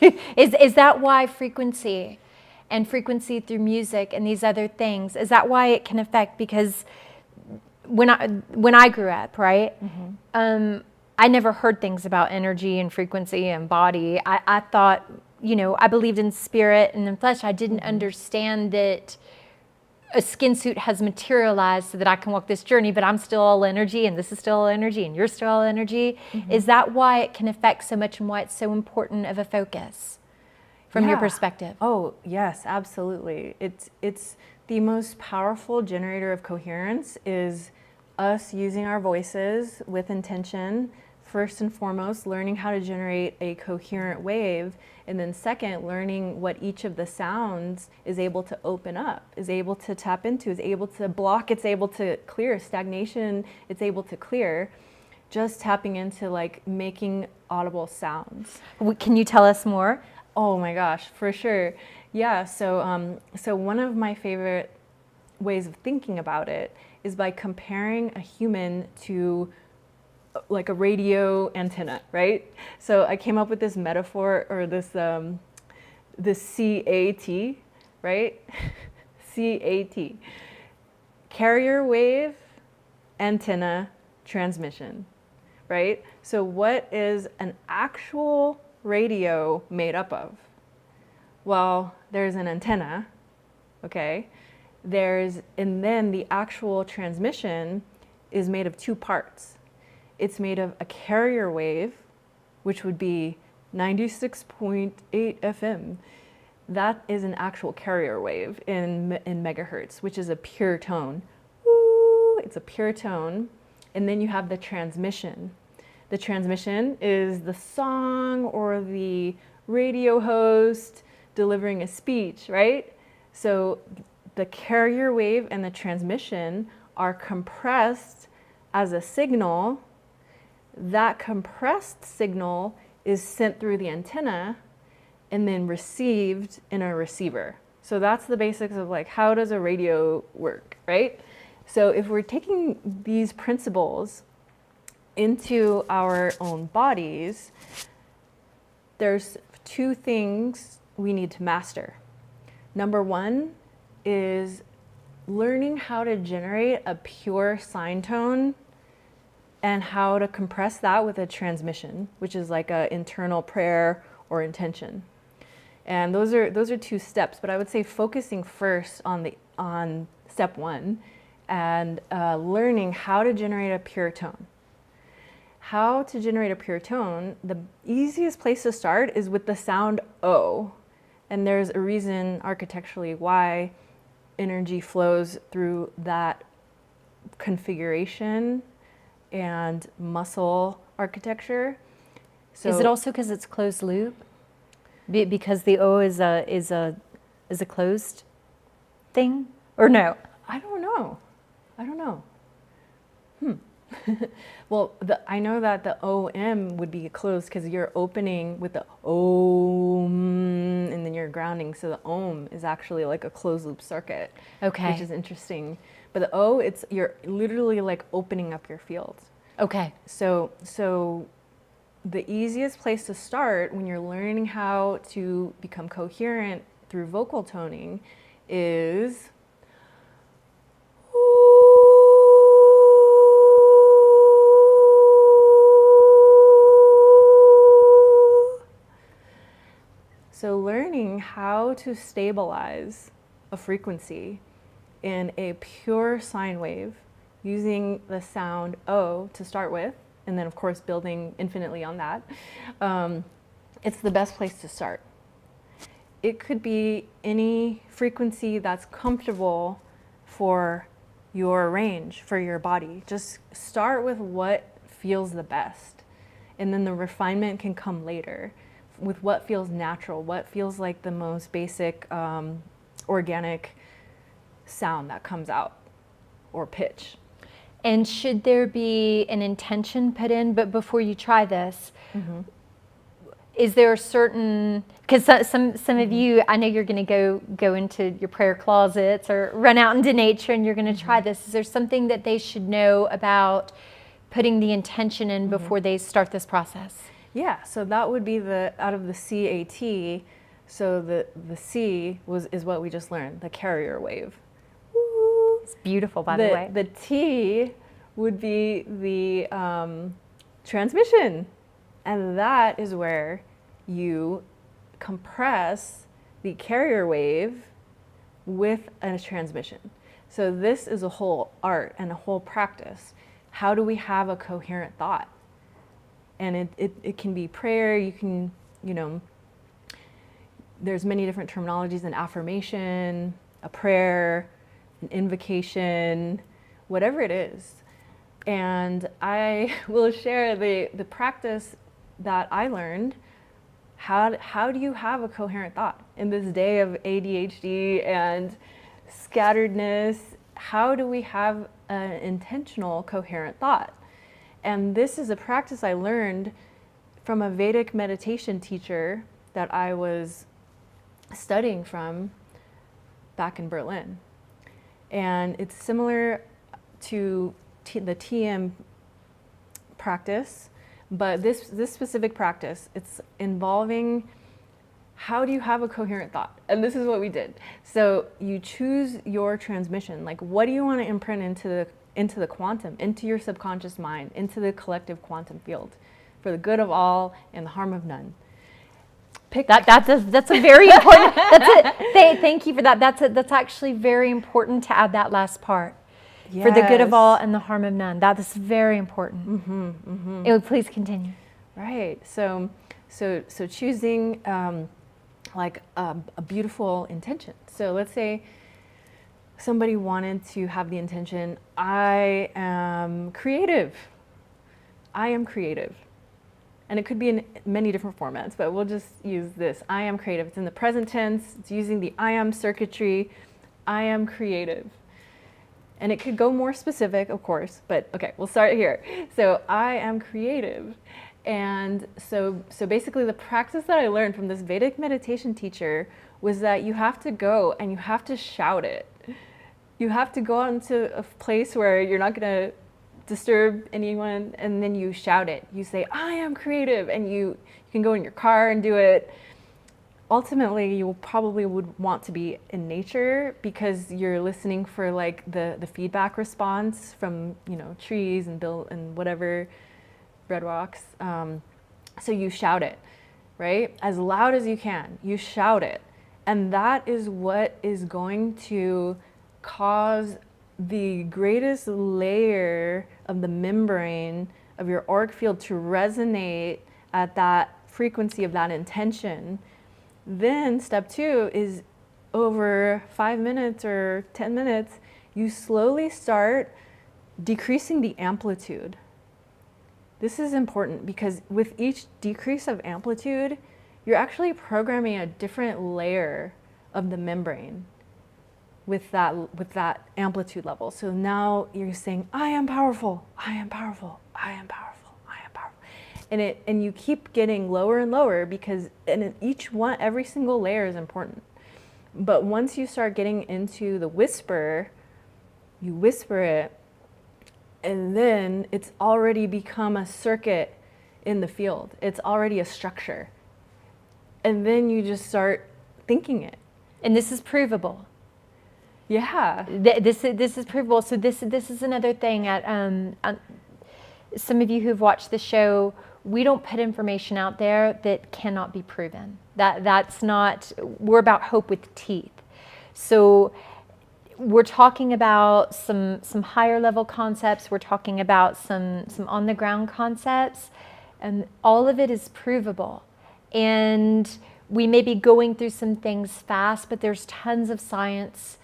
Is that why frequency through music and these other things, is that why it can affect? Because when I grew up, right, I never heard things about energy and frequency and body. I thought, I believed in spirit and in flesh. I didn't understand that a skin suit has materialized so that I can walk this journey, but I'm still all energy, and this is still all energy, and you're still all energy. Is that why it can affect so much, and why it's so important of a focus from your perspective? Oh, yes, absolutely. It's the most powerful generator of coherence is us using our voices with intention. First and foremost, learning how to generate a coherent wave, and then second, learning what each of the sounds is able to open up, is able to tap into, is able to block, it's able to clear stagnation, it's able to clear. Just tapping into like making audible sounds. Can you tell us more? Oh my gosh, for sure. Yeah, so one of my favorite ways of thinking about it is by comparing a human to like a radio antenna, right? So I came up with this metaphor, or this CAT, right? CAT. Carrier wave, antenna, transmission, right? So what is an actual radio made up of? Well, there's an antenna, okay? And then the actual transmission is made of two parts. It's made of a carrier wave, which would be 96.8 FM. That is an actual carrier wave in megahertz, which is a pure tone. Woo, it's a pure tone. And then you have the transmission. The transmission is the song or the radio host delivering a speech, right? So the carrier wave and the transmission are compressed as a signal. That compressed signal is sent through the antenna and then received in a receiver. So that's the basics of like, how does a radio work, right? So if we're taking these principles into our own bodies, there's two things we need to master. Number one is learning how to generate a pure sine tone and how to compress that with a transmission, which is like an internal prayer or intention. And those are two steps, but I would say focusing first on step one and learning how to generate a pure tone. How to generate a pure tone, the easiest place to start is with the sound O. And there's a reason architecturally why energy flows through that configuration and muscle architecture. So is it also because it's closed loop? Because the O is a closed thing, or no? I don't know. Well, I know that the OM would be closed because you're opening with the OM and then you're grounding. So the OM is actually like a closed loop circuit, Okay. which is interesting. But the O, you're literally like opening up your field. Okay. So the easiest place to start when you're learning how to become coherent through vocal toning is so learning how to stabilize a frequency in a pure sine wave using the sound O to start with, and then of course building infinitely on that, it's the best place to start. It could be any frequency that's comfortable for your range, for your body. Just start with what feels the best, and then the refinement can come later with what feels natural, what feels like the most basic organic sound that comes out, or pitch. And should there be an intention put in? But before you try this, is there a certain, because some of you, I know you're going to go into your prayer closets or run out into nature and you're going to try this. Is there something that they should know about putting the intention in before they start this process? Yeah, so that would be out of the CAT. So the C is what we just learned, the carrier wave. It's beautiful, by the way. The T would be the transmission, and that is where you compress the carrier wave with a transmission. So this is a whole art and a whole practice. How do we have a coherent thought? And it can be prayer, you can, there's many different terminologies, an affirmation, a prayer, an invocation, whatever it is. And I will share the practice that I learned. How do you have a coherent thought in this day of ADHD and scatteredness? How do we have an intentional, coherent thought? And this is a practice I learned from a Vedic meditation teacher that I was studying from back in Berlin. And it's similar to the TM practice, but this specific practice, it's involving how do you have a coherent thought? And this is what we did. So you choose your transmission, like what do you want to imprint into the quantum, into your subconscious mind, into the collective quantum field, for the good of all and the harm of none. That's a very important. Thank you for that. That's actually very important to add that last part. Yes. For the good of all and the harm of none. That is very important. Please continue. Right. So choosing like a beautiful intention. So let's say somebody wanted to have the intention, I am creative. And it could be in many different formats, but we'll just use this. I am creative. It's in the present tense. It's using the I am circuitry. I am creative. And it could go more specific, of course, but okay, we'll start here. So I am creative. And so basically the practice that I learned from this Vedic meditation teacher was that you have to go and you have to shout it. You have to go out into a place where you're not going to disturb anyone, and then you shout it. You say, I am creative, and you can go in your car and do it. Ultimately, you probably would want to be in nature because you're listening for like the feedback response from, you know, trees and whatever, red rocks. So you shout it, right? As loud as you can, you shout it. And that is what is going to cause the greatest layer of the membrane of your auric field to resonate at that frequency of that intention. Then step 2 is over 5 minutes or 10 minutes, you slowly start decreasing the amplitude. This is important because with each decrease of amplitude, you're actually programming a different layer of the membrane with that amplitude level. So now you're saying, I am powerful, I am powerful, I am powerful. And you keep getting lower and lower because every single layer is important. But once you start getting into the whisper, you whisper it, and then it's already become a circuit in the field. It's already a structure. And then you just start thinking it. And this is provable. Yeah. This is provable. So this is another thing. Some of you who've watched the show, we don't put information out there that cannot be proven. That's not, we're about hope with teeth. So we're talking about some higher level concepts. We're talking about some on the ground concepts, and all of it is provable. And we may be going through some things fast, but there's tons of science,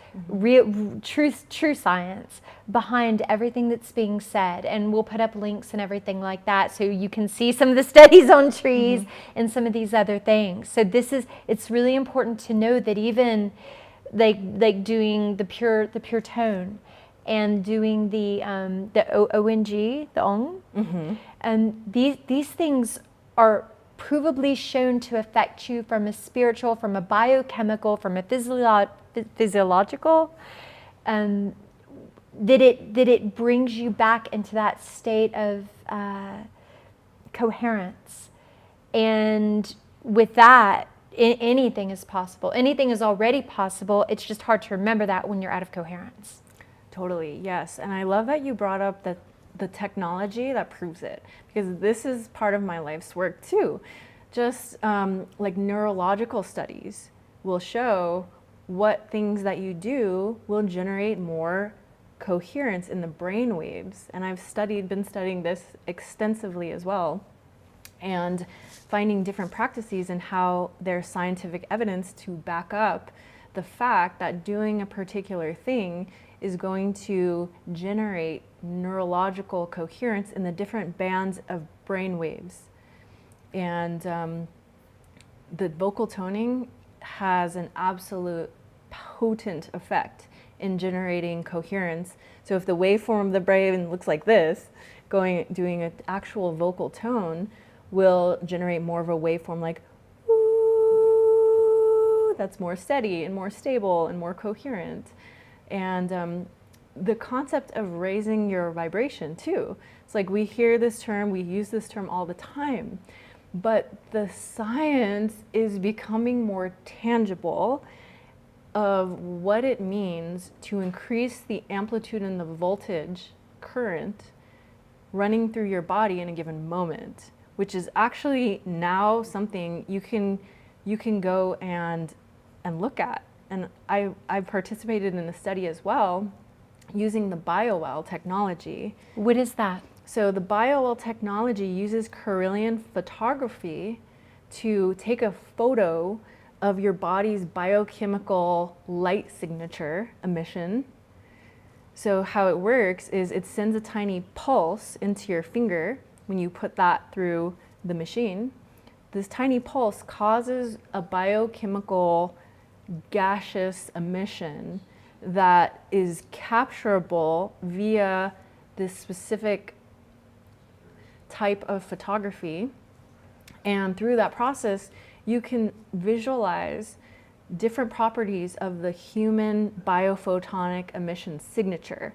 true science behind everything that's being said, and we'll put up links and everything like that so you can see some of the studies on trees and some of these other things. So it's really important to know that even like doing the pure tone and doing the ONG, the ONG, and these things are provably shown to affect you from a spiritual, from a biochemical, from a physiological, that it brings you back into that state of coherence. And with that, anything is possible. Anything is already possible. It's just hard to remember that when you're out of coherence. Totally, yes. And I love that you brought up the technology that proves it, because this is part of my life's work too. Just like neurological studies will show what things that you do will generate more coherence in the brain waves. And I've been studying this extensively as well, and finding different practices and how there's scientific evidence to back up the fact that doing a particular thing is going to generate neurological coherence in the different bands of brain waves. And the vocal toning has an absolute potent effect in generating coherence. So if the waveform of the brain looks like this, doing an actual vocal tone will generate more of a waveform like ooh, that's more steady and more stable and more coherent. And the concept of raising your vibration too. It's like we hear this term, we use this term all the time, but the science is becoming more tangible of what it means to increase the amplitude and the voltage current running through your body in a given moment, which is actually now something you can go and look at. And I participated in a study as well using the BioWell technology. What is that? So the BioWell technology uses Kirlian photography to take a photo of your body's biochemical light signature emission. So how it works is it sends a tiny pulse into your finger when you put that through the machine. This tiny pulse causes a biochemical gaseous emission that is capturable via this specific type of photography. And through that process, you can visualize different properties of the human biophotonic emission signature.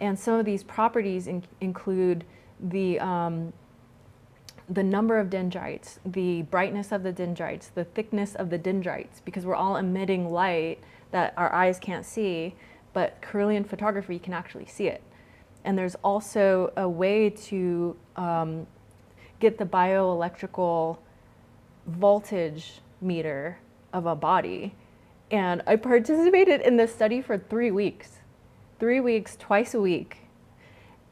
And some of these properties include the number of dendrites, the brightness of the dendrites, the thickness of the dendrites, because we're all emitting light that our eyes can't see, but Kirlian photography can actually see it. And there's also a way to get the bioelectrical voltage meter of a body. And I participated in this study for 3 weeks. 3 weeks, twice a week.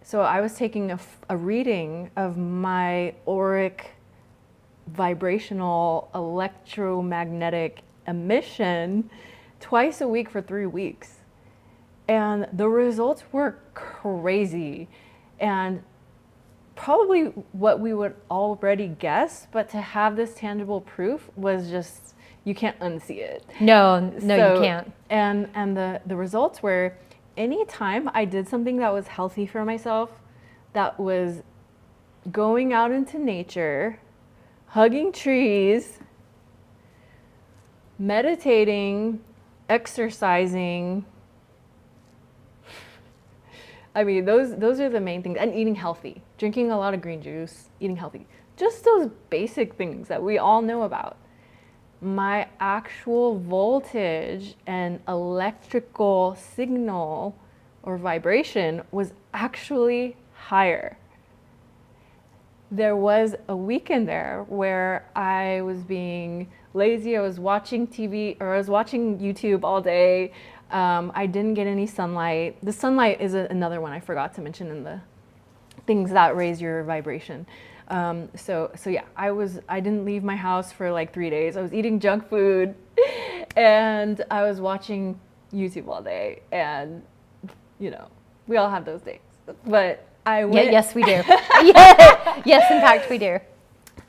So I was taking a reading of my auric vibrational electromagnetic emission twice a week for 3 weeks. And the results were crazy. And probably what we would already guess, but to have this tangible proof was just, you can't unsee it. No, you can't. And the results were, anytime I did something that was healthy for myself, that was going out into nature, hugging trees, meditating, exercising, I mean, those are the main things. And eating healthy, drinking a lot of green juice, eating healthy. Just those basic things that we all know about. My actual voltage and electrical signal or vibration was actually higher. There was a weekend there where I was being lazy. I was watching TV, or I was watching YouTube all day. I didn't get any sunlight. The sunlight is another one I forgot to mention in the things that raise your vibration. So yeah, I didn't leave my house for like 3 days. I was eating junk food and I was watching YouTube all day, and you know, we all have those days. But I went. Yeah, yes, we do. Yes, in fact, we do.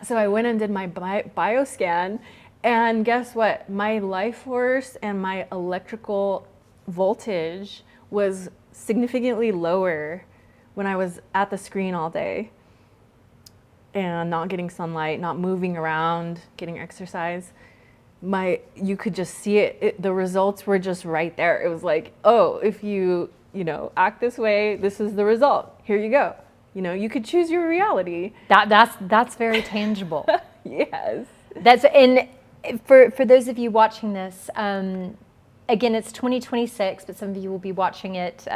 So I went and did my bioscan, and guess what? My life force and my electrical voltage was significantly lower when I was at the screen all day and not getting sunlight, not moving around, getting exercise. You could just see it. The results were just right there. It was like, oh, if you act this way, this is the result. Here you go. You could choose your reality. That's very tangible. Yes. And for those of you watching this, again, it's 2026, but some of you will be watching it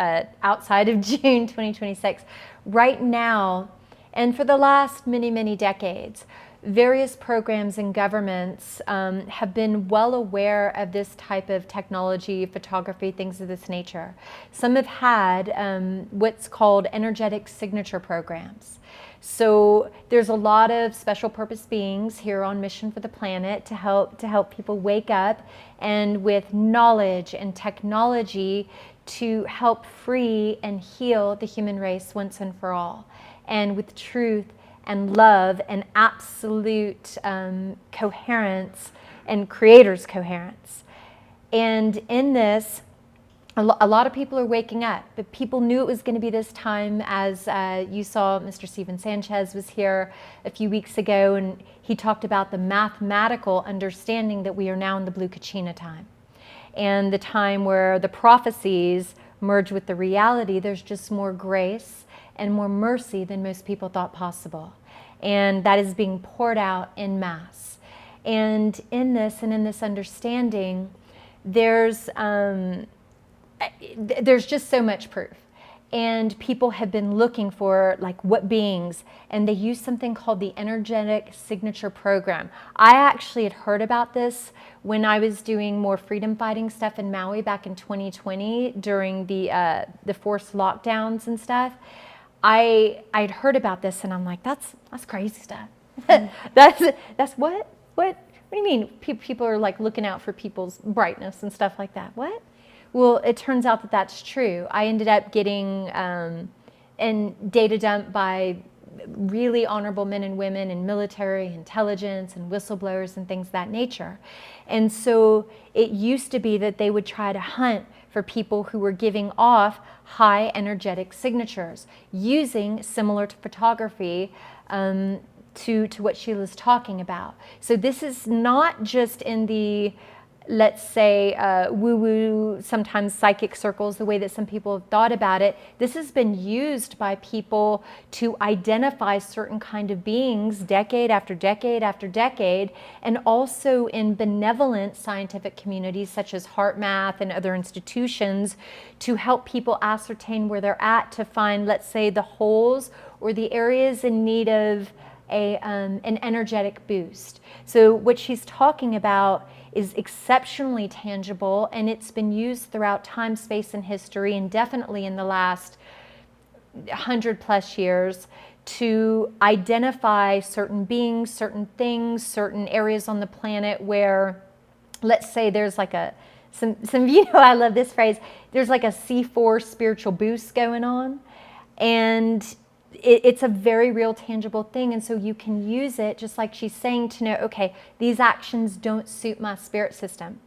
outside of June 2026. Right now, and for the last many, many decades, various programs and governments have been well aware of this type of technology, photography, things of this nature. Some have had what's called energetic signature programs. So there's a lot of special purpose beings here on mission for the planet to help people wake up, and with knowledge and technology to help free and heal the human race once and for all, and with truth and love and absolute coherence and creator's coherence. And in this, a lot of people are waking up, but people knew it was going to be this time, as you saw Mr. Steven Sanchez was here a few weeks ago, and he talked about the mathematical understanding that we are now in the Blue Kachina time. And the time where the prophecies merge with the reality, there's just more grace and more mercy than most people thought possible. And that is being poured out en masse. And in this understanding, there's just so much proof. And people have been looking for like what beings, and they use something called the energetic signature program. I actually had heard about this when I was doing more freedom fighting stuff in Maui back in 2020 during the forced lockdowns and stuff. I'd heard about this, and I'm like, that's crazy stuff. that's what do you mean? People are like looking out for people's brightness and stuff like that. What? Well, it turns out that that's true. I ended up getting data dumped by really honorable men and women in military, intelligence, and whistleblowers and things of that nature. And so it used to be that they would try to hunt for people who were giving off high energetic signatures, using similar to photography to what Sheila's talking about. So this is not just in the let's say, woo-woo, sometimes psychic circles, the way that some people have thought about it, this has been used by people to identify certain kind of beings decade after decade after decade, and also in benevolent scientific communities such as HeartMath and other institutions to help people ascertain where they're at, to find, let's say, the holes or the areas in need of an energetic boost. So what she's talking about is exceptionally tangible, and it's been used throughout time, space, and history, and definitely in the last 100+ years to identify certain beings, certain things, certain areas on the planet where, let's say, there's like some you know, I love this phrase, there's like a C4 spiritual boost going on, and it's a very real, tangible thing. And so you can use it, just like she's saying, to know, okay, these actions don't suit my spirit system.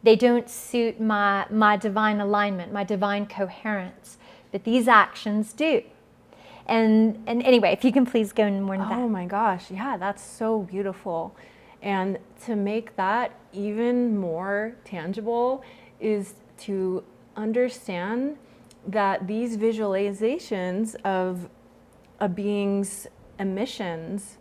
They don't suit my divine alignment, my divine coherence. But these actions do. And anyway, if you can please go into more into that. Oh my gosh, yeah, that's so beautiful. And to make that even more tangible is to understand that these visualizations of a being's emissions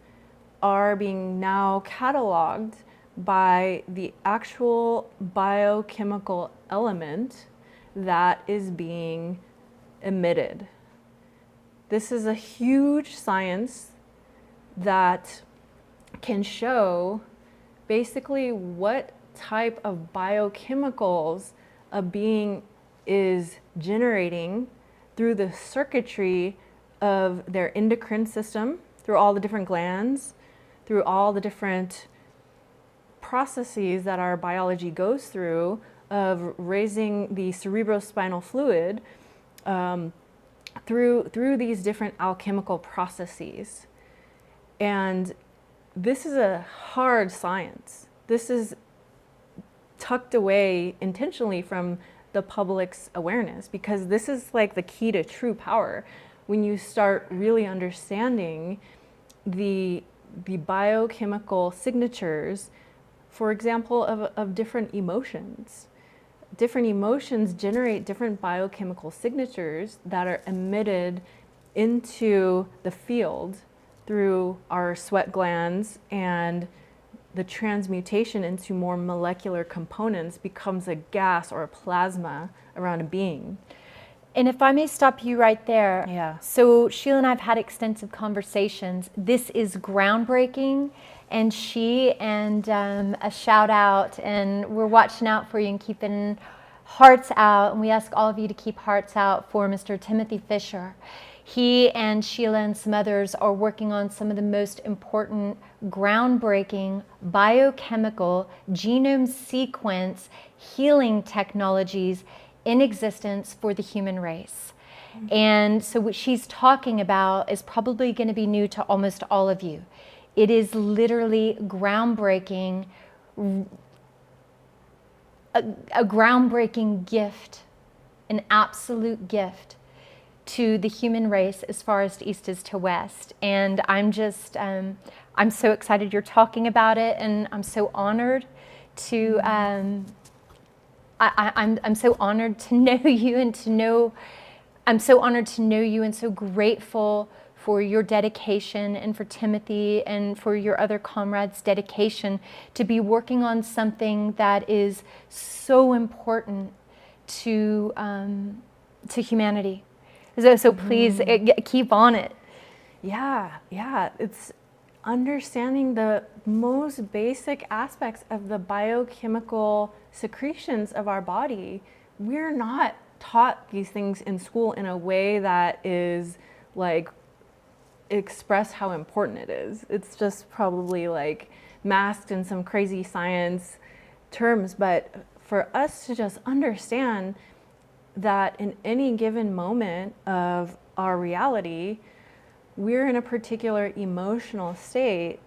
are being now cataloged by the actual biochemical element that is being emitted. This is a huge science that can show basically what type of biochemicals a being is generating through the circuitry of their endocrine system, through all the different glands, through all the different processes that our biology goes through of raising the cerebrospinal fluid through these different alchemical processes. And this is a hard science. This is tucked away intentionally from the public's awareness, because this is like the key to true power. When you start really understanding the biochemical signatures, for example, of different emotions. Different emotions generate different biochemical signatures that are emitted into the field through our sweat glands, and the transmutation into more molecular components becomes a gas or a plasma around a being. And if I may stop you right there. Yeah. So Sheila and I have had extensive conversations. This is groundbreaking, and she and a shout out, and we're watching out for you and keeping hearts out. And we ask all of you to keep hearts out for Mr. Timothy Fisher. He and Sheila and some others are working on some of the most important, groundbreaking biochemical genome sequence healing technologies in existence for the human race. And so what she's talking about is probably going to be new to almost all of you. It is literally groundbreaking, a groundbreaking gift, an absolute gift to the human race as far as east is to west. And I'm just, I'm so excited you're talking about it, and I'm so honored to, I'm so honored to know you, and to know, I'm so honored to know you, and so grateful for your dedication, and for Timothy and for your other comrades' dedication to be working on something that is so important to humanity. So please keep on it. Yeah, it's understanding the most basic aspects of the biochemical secretions of our body. We're not taught these things in school in a way that is like express how important it is. It's just probably like masked in some crazy science terms, but for us to just understand that in any given moment of our reality, we're in a particular emotional state,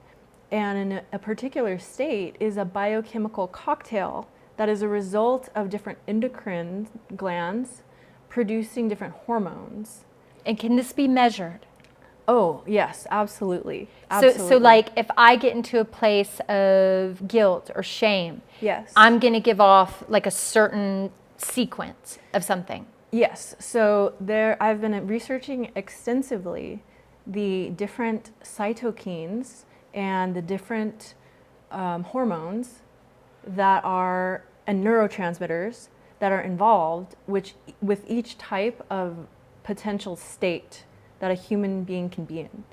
and in a particular state is a biochemical cocktail that is a result of different endocrine glands producing different hormones. And can this be measured? Oh, yes, absolutely. So like if I get into a place of guilt or shame, yes, I'm going to give off like a certain sequence of something. Yes. So I've been researching extensively the different cytokines and the different hormones that are and neurotransmitters that are involved, which with each type of potential state that a human being can be in.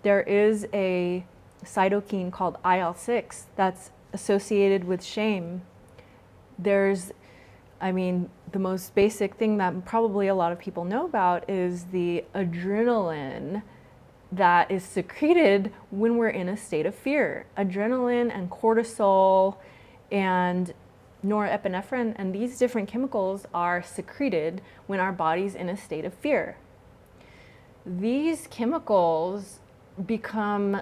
There is a cytokine called IL-6 that's associated with shame. The most basic thing that probably a lot of people know about is the adrenaline that is secreted when we're in a state of fear. Adrenaline and cortisol and norepinephrine and these different chemicals are secreted when our body's in a state of fear. These chemicals become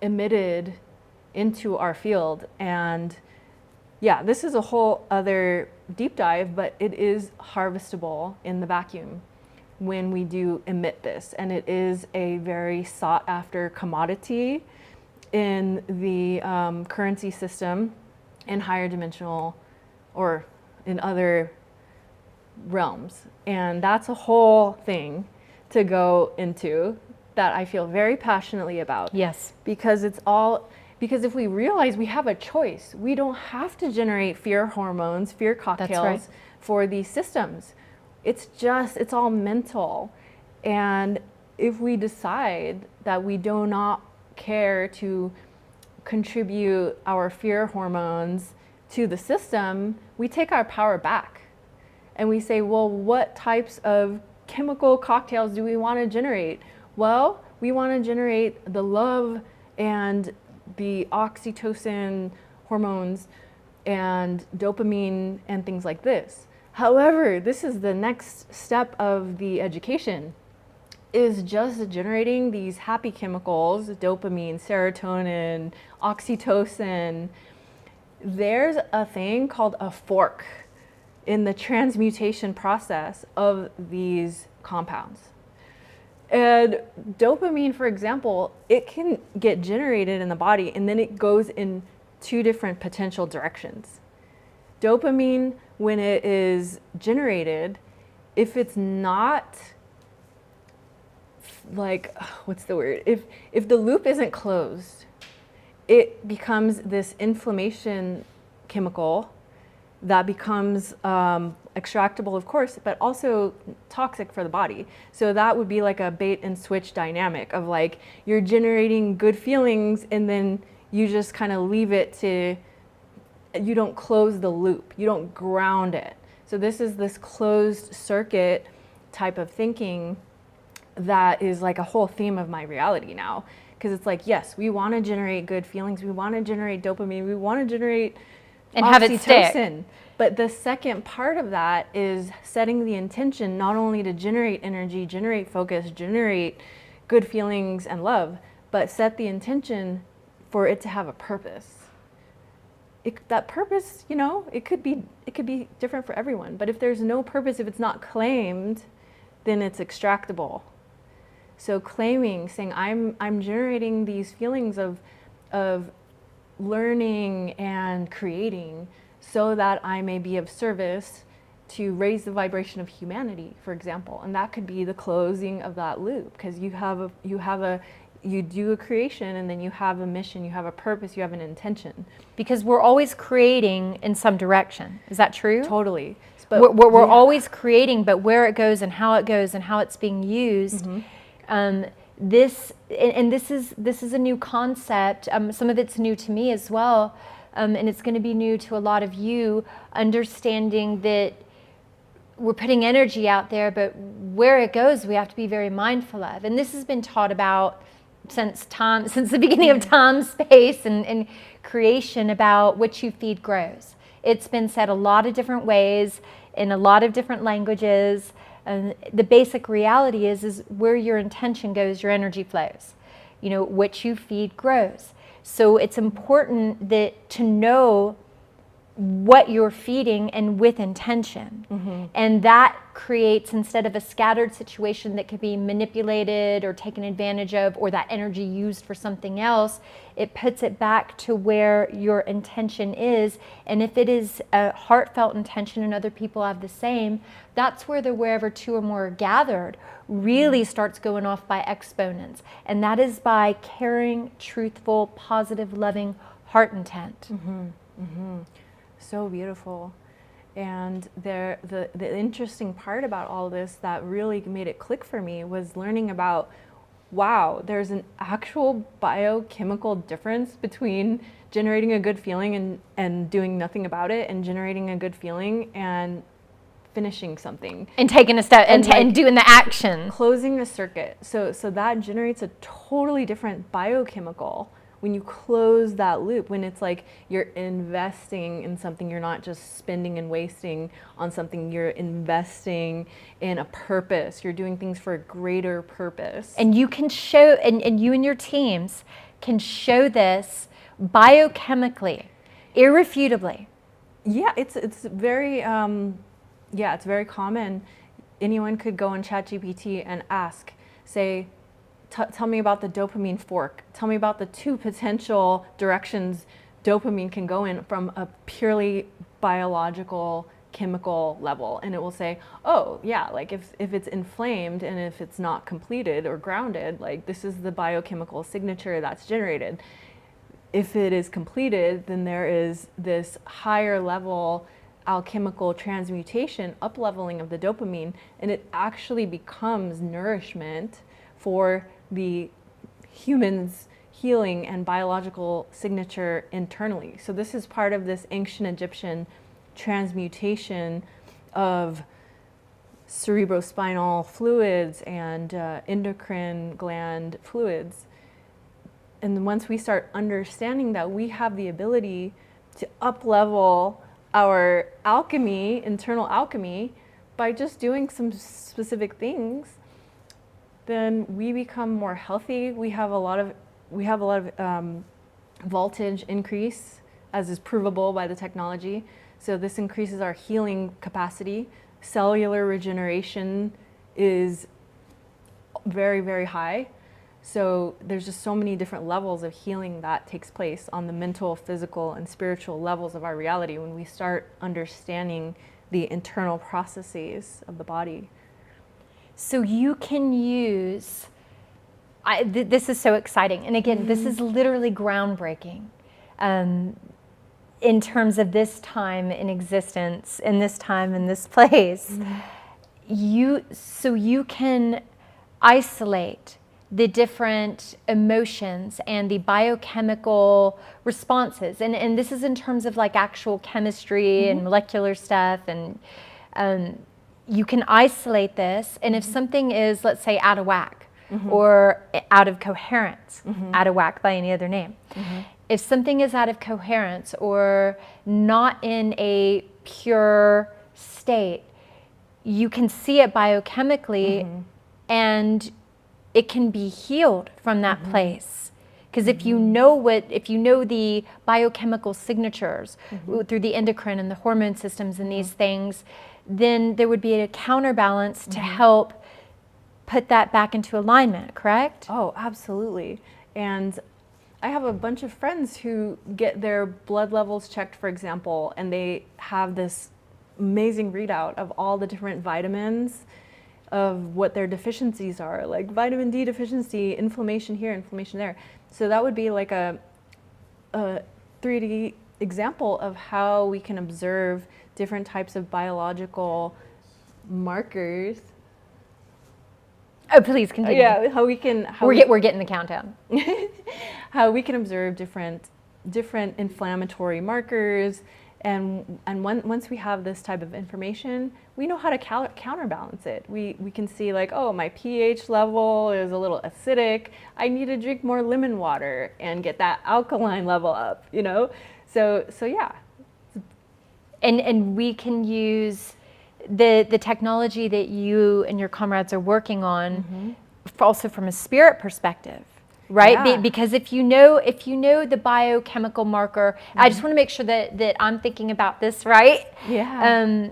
emitted into our field, and yeah, this is a whole other deep dive, but it is harvestable in the vacuum when we do emit this, and it is a very sought after commodity in the currency system in higher dimensional or in other realms. And that's a whole thing to go into that I feel very passionately about. Yes. Because if we realize we have a choice, we don't have to generate fear hormones, fear cocktails for these systems. It's all mental. And if we decide that we do not care to contribute our fear hormones to the system, we take our power back. And we say, well, what types of chemical cocktails do we want to generate? Well, we want to generate the love and the oxytocin hormones and dopamine and things like this. However, this is the next step of the education, is just generating these happy chemicals, dopamine, serotonin, oxytocin. There's a thing called a fork in the transmutation process of these compounds. And dopamine, for example, it can get generated in the body and then it goes in two different potential directions. Dopamine, when it is generated, if it's not like, what's the word? If the loop isn't closed, it becomes this inflammation chemical that becomes extractable, of course, but also toxic for the body. So that would be like a bait and switch dynamic of like, you're generating good feelings and then you just kind of leave it to, you don't close the loop, you don't ground it. So this is this closed circuit type of thinking that is like a whole theme of my reality now. Because it's like, yes, we want to generate good feelings, we want to generate dopamine, we want to generate and have it stick. But the second part of that is setting the intention not only to generate energy, generate focus, generate good feelings and love, but set the intention for it to have a purpose. That purpose, it could be different for everyone. But if there's no purpose, if it's not claimed, then it's extractable. So claiming, saying I'm generating these feelings of learning and creating so that I may be of service to raise the vibration of humanity, for example. And that could be the closing of that loop, because you do a creation and then you have a mission, you have a purpose, you have an intention. Because we're always creating in some direction. Is that true? Totally. But we're always creating, but where it goes and how it's being used. Mm-hmm. This is a new concept. Some of it's new to me as well, and it's going to be new to a lot of you. Understanding that we're putting energy out there, but where it goes, we have to be very mindful of. And this has been taught about since the beginning of time, space, and creation, about what you feed grows. It's been said a lot of different ways in a lot of different languages. And the basic reality is where your intention goes, your energy flows. What you feed grows. So it's important that to know what you're feeding and with intention. And that creates, instead of a scattered situation that could be manipulated or taken advantage of, or that energy used for something else, it puts it back to where your intention is. And if it is a heartfelt intention and other people have the same, that's where the wherever two or more are gathered really starts going off by exponents. And that is by caring, truthful, positive, loving heart intent. So beautiful. And the interesting part about all this that really made it click for me was learning about, wow, there's an actual biochemical difference between generating a good feeling and doing nothing about it, and generating a good feeling and finishing something. And taking a step and, like, and doing the action. Closing the circuit. So that generates a totally different biochemical when you close that loop, when it's like you're investing in something, you're not just spending and wasting on something, you're investing in a purpose, you're doing things for a greater purpose. And you can show, and you and your teams can show this biochemically, irrefutably. Yeah, it's very, it's very common. Anyone could go on ChatGPT and ask, say, tell me about the dopamine fork. Tell me about the two potential directions dopamine can go in from a purely biological, chemical level. And it will say, oh yeah, like if it's inflamed and if it's not completed or grounded, like this is the biochemical signature that's generated. If it is completed, then there is this higher level alchemical transmutation, up-leveling of the dopamine, and it actually becomes nourishment for the human's healing and biological signature internally. So this is part of this ancient Egyptian transmutation of cerebrospinal fluids and endocrine gland fluids. And once we start understanding that we have the ability to up-level our alchemy, internal alchemy, by just doing some specific things, then we become more healthy. We have a lot of voltage increase, as is provable by the technology. So this increases our healing capacity. Cellular regeneration is very, very high. So there's just so many different levels of healing that takes place on the mental, physical, and spiritual levels of our reality when we start understanding the internal processes of the body. So you can use, this is so exciting. And again, this is literally groundbreaking in terms of this time in existence, in this time, in this place. So you can isolate the different emotions and the biochemical responses. And this is in terms of like actual chemistry and molecular stuff. And you can isolate this. And if something is, let's say, out of whack or out of coherence, out of whack by any other name. If something is out of coherence or not in a pure state, you can see it biochemically and it can be healed from that place. Because if you know the biochemical signatures through the endocrine and the hormone systems and these things, then there would be a counterbalance to help put that back into alignment, correct? Oh, absolutely. And I have a bunch of friends who get their blood levels checked, for example, and they have this amazing readout of all the different vitamins, of what their deficiencies are, like vitamin D deficiency, inflammation here, inflammation there. So that would be like a 3D example of how we can observe different types of biological markers. Oh, please continue. Yeah, how we can. We're getting the countdown. How we can observe different inflammatory markers. And once we have this type of information, we know how to counterbalance it. We can see like, oh, my pH level is a little acidic. I need to drink more lemon water and get that alkaline level up, you know? So yeah. And we can use the technology that you and your comrades are working on also from a spirit perspective. right? Yeah. Because if you know the biochemical marker, I just want to make sure that I'm thinking about this right. Yeah.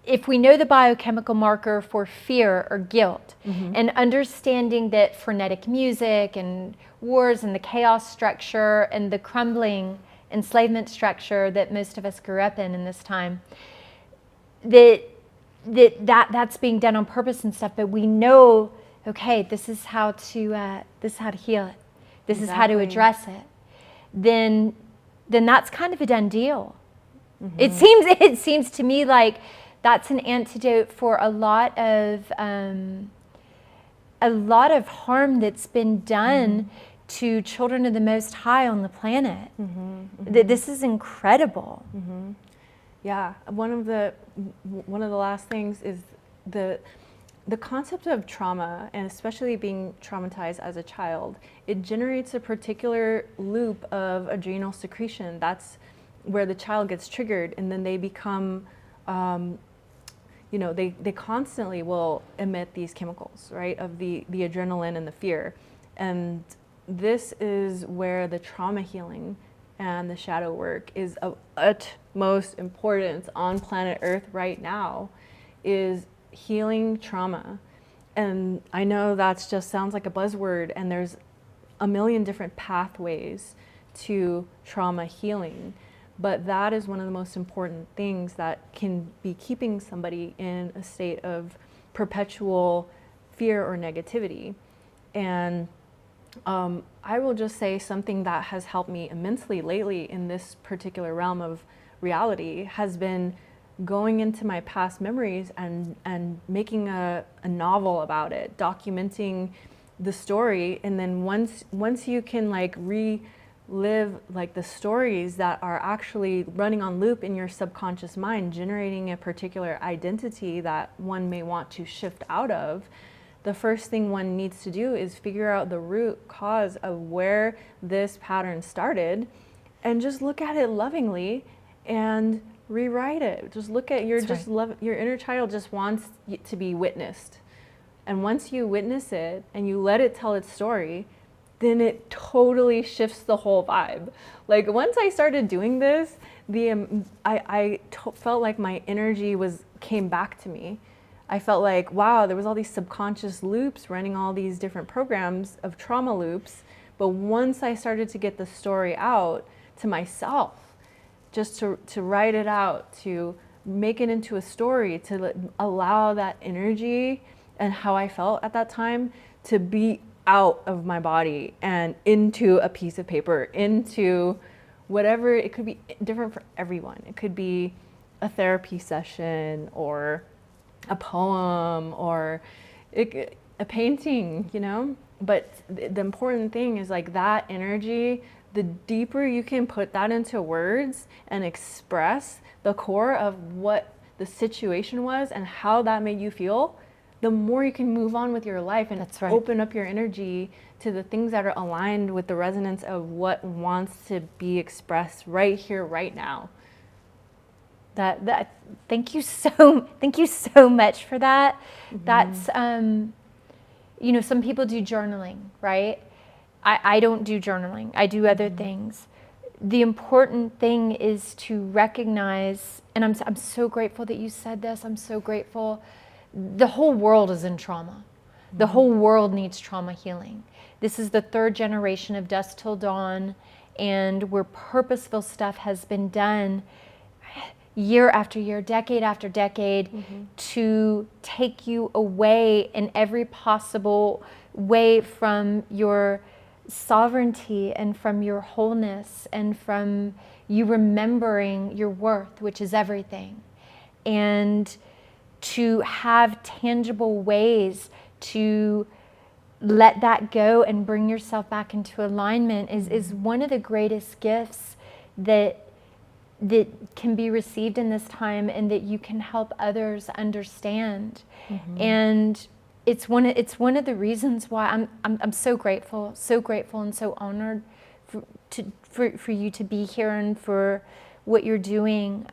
If we know the biochemical marker for fear or guilt, and understanding that frenetic music and wars and the chaos structure and the crumbling enslavement structure that most of us grew up in this time, that's being done on purpose and stuff, but we know, okay, this is how to heal it. This is how to address it. Then that's kind of a done deal. It seems to me like that's an antidote for a lot of harm that's been done to children of the Most High on the planet. This is incredible. Yeah, one of the last things is the concept of trauma, and especially being traumatized as a child. It generates a particular loop of adrenal secretion. That's where the child gets triggered, and then they become, they constantly will emit these chemicals, right, of the adrenaline and the fear. And this is where the trauma healing and the shadow work is of utmost importance on planet Earth right now, is healing trauma. And I know that's just sounds like a buzzword, and there's a million different pathways to trauma healing, but that is one of the most important things that can be keeping somebody in a state of perpetual fear or negativity. And I will just say something that has helped me immensely lately in this particular realm of reality has been going into my past memories and making a novel about it, documenting the story. And then once you can like relive like the stories that are actually running on loop in your subconscious mind, generating a particular identity that one may want to shift out of, the first thing one needs to do is figure out the root cause of where this pattern started, and just look at it lovingly and rewrite it. Just look at your your inner child just wants to be witnessed. And once you witness it and you let it tell its story, then it totally shifts the whole vibe. Like once I started doing this, I felt like my energy came back to me. I felt like, wow, there was all these subconscious loops running all these different programs of trauma loops. But once I started to get the story out to myself, just to write it out, to make it into a story, to allow that energy and how I felt at that time to be out of my body and into a piece of paper, into whatever. It could be different for everyone. It could be a therapy session or a poem or a painting, but the important thing is like that energy, the deeper you can put that into words and express the core of what the situation was and how that made you feel, the more you can move on with your life and open up your energy to the things that are aligned with the resonance of what wants to be expressed right here, right now. Thank you so much for that. That's some people do journaling, right? I don't do journaling. I do other things. The important thing is to recognize, and I'm so grateful that you said this. I'm so grateful. The whole world is in trauma. The whole world needs trauma healing. This is the third generation of Dusk Till Dawn, and where purposeful stuff has been done year after year, decade after decade, to take you away in every possible way from your sovereignty and from your wholeness and from you remembering your worth, which is everything. And to have tangible ways to let that go and bring yourself back into alignment is one of the greatest gifts that can be received in this time, and that you can help others understand. And it's one of the reasons why I'm so grateful and so honored for you to be here and for what you're doing.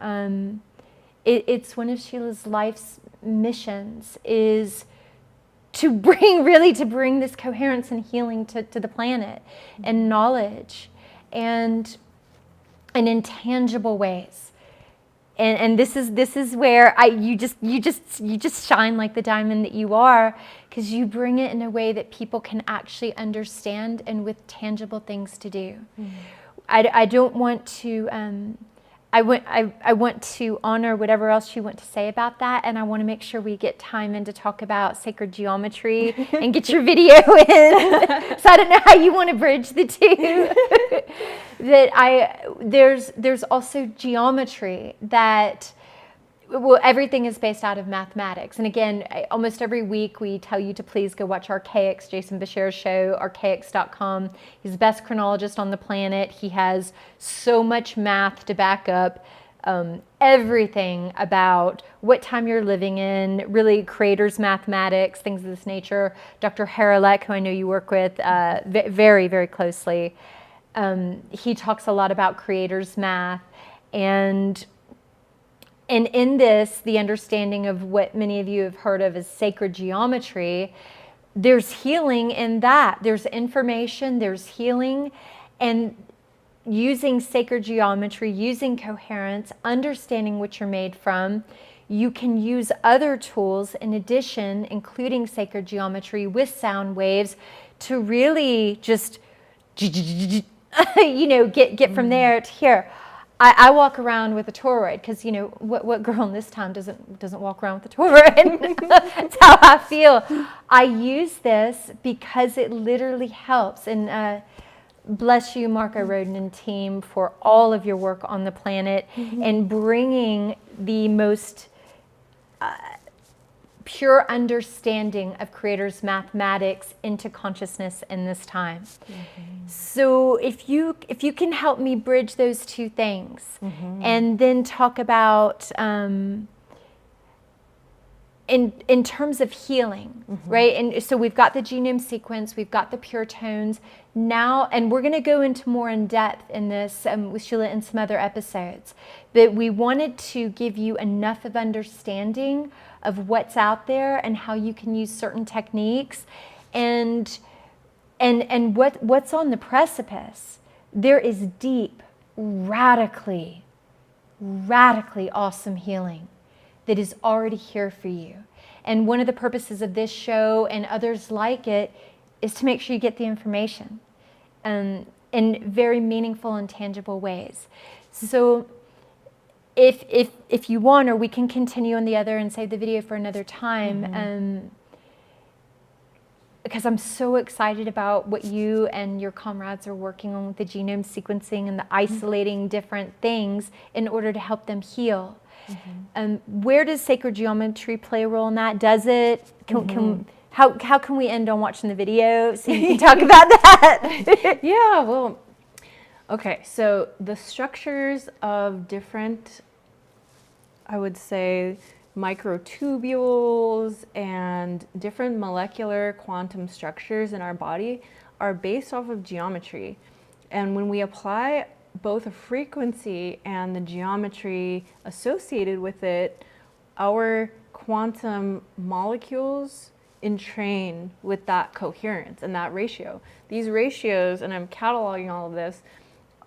It's one of Sheila's life's missions is to bring this coherence and healing to the planet, and knowledge, and in tangible ways. And this is where you just shine like the diamond that you are, because you bring it in a way that people can actually understand, and with tangible things to do. I don't want to. I want to honor whatever else you want to say about that, and I want to make sure we get time in to talk about sacred geometry and get your video in. So I don't know how you want to bridge the two. There's also geometry that, well, everything is based out of mathematics. And again, almost every week we tell you to please go watch Archaics, Jason Bashar's show, archaics.com. He's the best chronologist on the planet. He has so much math to back up everything about what time you're living in, really creators mathematics, things of this nature. Dr. Haralek, who I know you work with very, very closely, he talks a lot about creators math. And in this, the understanding of what many of you have heard of as sacred geometry, there's healing in that. There's information, there's healing, and using sacred geometry, using coherence, understanding what you're made from, you can use other tools in addition, including sacred geometry with sound waves, to really just, get from there to here. I walk around with a toroid because, what girl in this time doesn't walk around with a toroid? That's how I feel. I use this because it literally helps. And bless you, Marco Roden and team, for all of your work on the planet and bringing the most pure understanding of creators mathematics into consciousness in this time. So if you can help me bridge those two things, and then talk about in terms of healing, right? And so we've got the genome sequence, we've got the pure tones now, and we're going to go into more in depth in this with Sheila in some other episodes. But we wanted to give you enough of understanding of what's out there and how you can use certain techniques, and what's on the precipice. There is deep, radically awesome healing that is already here for you. And one of the purposes of this show and others like it is to make sure you get the information in very meaningful and tangible ways. So if you want, or we can continue on the other and save the video for another time, because I'm so excited about what you and your comrades are working on with the genome sequencing and the isolating different things in order to help them heal. Where does sacred geometry play a role in that? Does it? How can we end on watching the video so you can talk about that? Yeah, well, okay, so the structures of different, I would say, microtubules and different molecular quantum structures in our body are based off of geometry. And when we apply both a frequency and the geometry associated with it, our quantum molecules entrain with that coherence and that ratio. These ratios, and I'm cataloging all of this,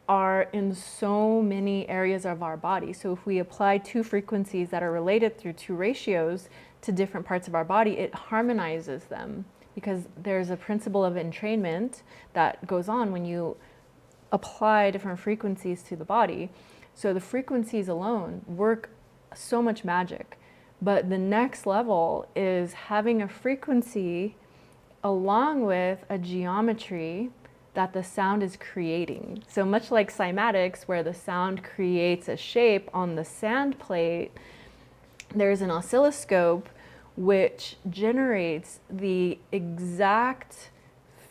are in so many areas of our body. So if we apply two frequencies that are related through two ratios to different parts of our body, it harmonizes them, because there's a principle of entrainment that goes on when you apply different frequencies to the body. So the frequencies alone work so much magic. But the next level is having a frequency along with a geometry that the sound is creating. So much like cymatics, where the sound creates a shape on the sand plate, there's an oscilloscope which generates the exact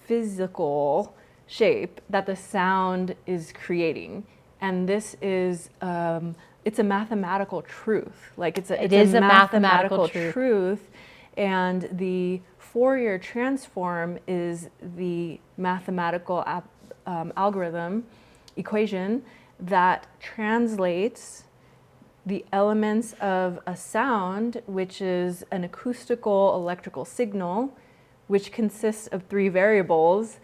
physical shape that the sound is creating. And this is it's a mathematical truth. Like it's a mathematical truth. And the Fourier transform is the mathematical algorithm equation that translates the elements of a sound, which is an acoustical electrical signal, which consists of 3 variables.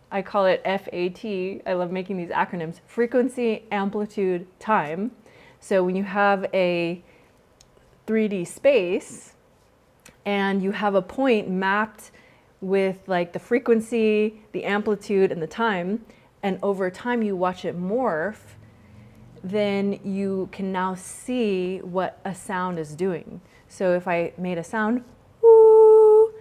I call it FAT. I love making these acronyms: frequency, amplitude, time. So when you have a 3D space and you have a point mapped with like the frequency, the amplitude, and the time, and over time you watch it morph, then you can now see what a sound is doing. So if I made a sound, woo,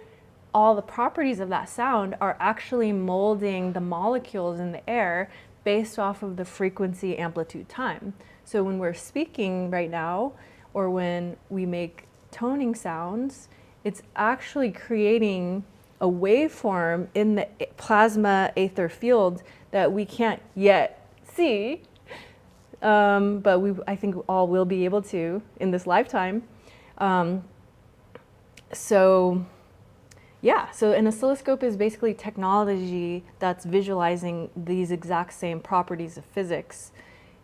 all the properties of that sound are actually molding the molecules in the air based off of the frequency, amplitude, time. So when we're speaking right now, or when we make toning sounds, it's actually creating a waveform in the plasma aether field that we can't yet see, but I think all will be able to in this lifetime. So an oscilloscope is basically technology that's visualizing these exact same properties of physics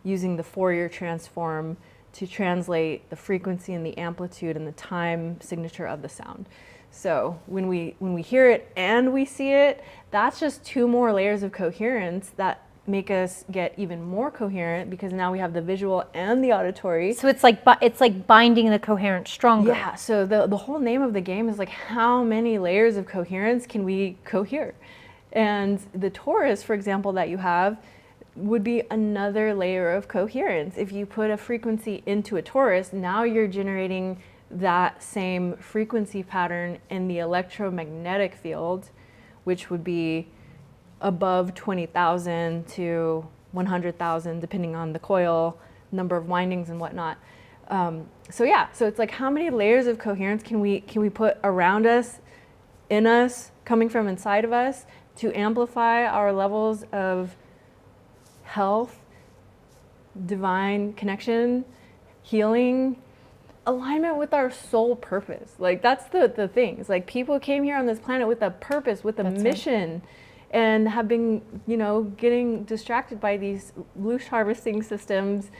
using the Fourier transform to translate the frequency and the amplitude and the time signature of the sound. So when we hear it and we see it, that's just 2 more layers of coherence that make us get even more coherent, because now we have the visual and the auditory. So it's like binding the coherence stronger. Yeah, so the whole name of the game is like, how many layers of coherence can we cohere? And the torus, for example, that you have would be another layer of coherence. If you put a frequency into a torus, now you're generating that same frequency pattern in the electromagnetic field, which would be above 20,000 to 100,000, depending on the coil, number of windings and whatnot. So it's like, how many layers of coherence can we put around us, in us, coming from inside of us, to amplify our levels of health, divine connection, healing, alignment with our soul purpose. Like, that's the thing. It's like, people came here on this planet with a purpose, with a mission, and have been, getting distracted by these loose harvesting systems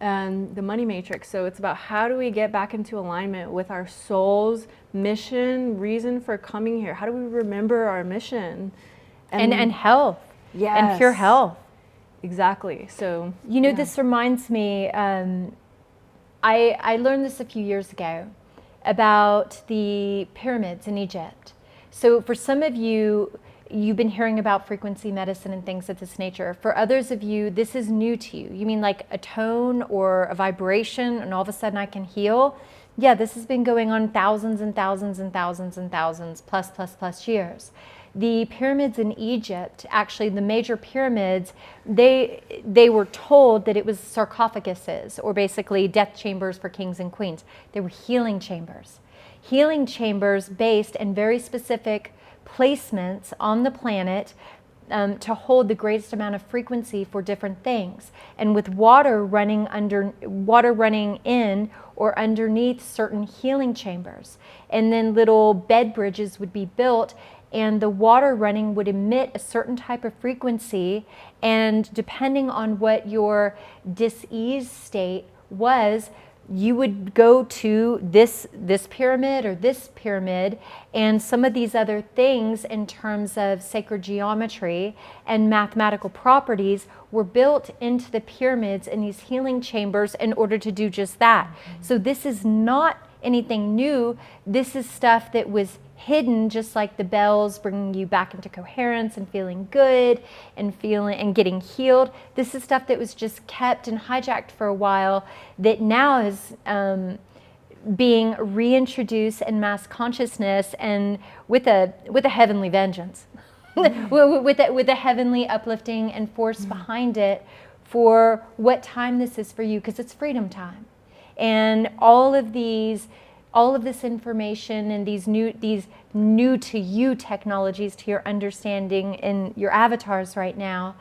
and the money matrix. So it's about, how do we get back into alignment with our soul's mission, reason for coming here? How do we remember our mission? And health. Yes. And pure health. Exactly. So, this reminds me, I learned this a few years ago about the pyramids in Egypt. So for some of you, you've been hearing about frequency medicine and things of this nature. For others of you, this is new to you. You mean like a tone or a vibration and all of a sudden I can heal? Yeah, this has been going on thousands and thousands and thousands and thousands plus years. The pyramids in Egypt, actually the major pyramids, they were told that it was sarcophaguses, or basically death chambers for kings and queens. They were healing chambers. Healing chambers based in very specific placements on the planet to hold the greatest amount of frequency for different things. And with water running in or underneath certain healing chambers. And then little bed bridges would be built, and the water running would emit a certain type of frequency, and depending on what your dis-ease state was, you would go to this pyramid or this pyramid, and some of these other things in terms of sacred geometry and mathematical properties were built into the pyramids in these healing chambers in order to do just that. Mm-hmm. So this is not anything new. This is stuff that was hidden, just like the bells bringing you back into coherence and feeling good and getting healed. This is stuff that was just kept and hijacked for a while, that now is being reintroduced in mass consciousness, and with a heavenly vengeance, with a heavenly uplifting and force behind it for what time this is for you, because it's freedom time. And all of this information and these new to you technologies, to your understanding in your avatars right now,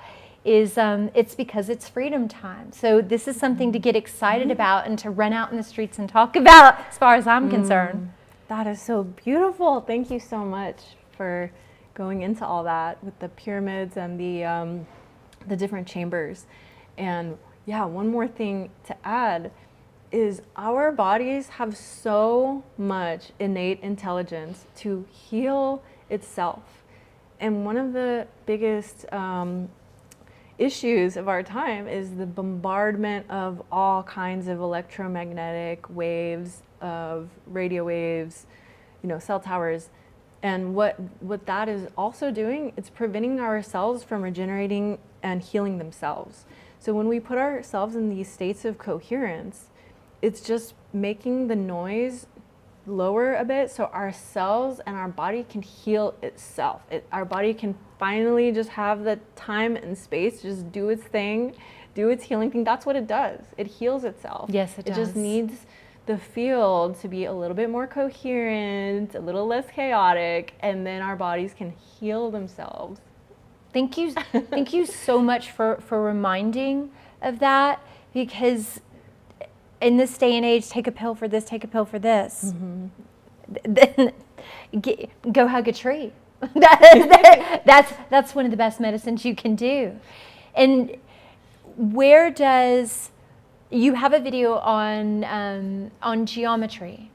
is it's because it's freedom time. So this is something to get excited about and to run out in the streets and talk about, as far as I'm concerned. That is so beautiful. Thank you so much for going into all that with the pyramids and the different chambers. And yeah, one more thing to add is, our bodies have so much innate intelligence to heal itself. And one of the biggest issues of our time is the bombardment of all kinds of electromagnetic waves, of radio waves, cell towers. And what that is also doing, it's preventing our cells from regenerating and healing themselves. So when we put ourselves in these states of coherence, it's just making the noise lower a bit so our cells and our body can heal itself. Our body can finally just have the time and space to just do its thing, do its healing thing. That's what it does. It heals itself. Yes, it does. It just needs the field to be a little bit more coherent, a little less chaotic, and then our bodies can heal themselves. Thank you so much for reminding of that, because in this day and age, take a pill for this, take a pill for this. Then go hug a tree. That's one of the best medicines you can do. And where does you have a video on geometry?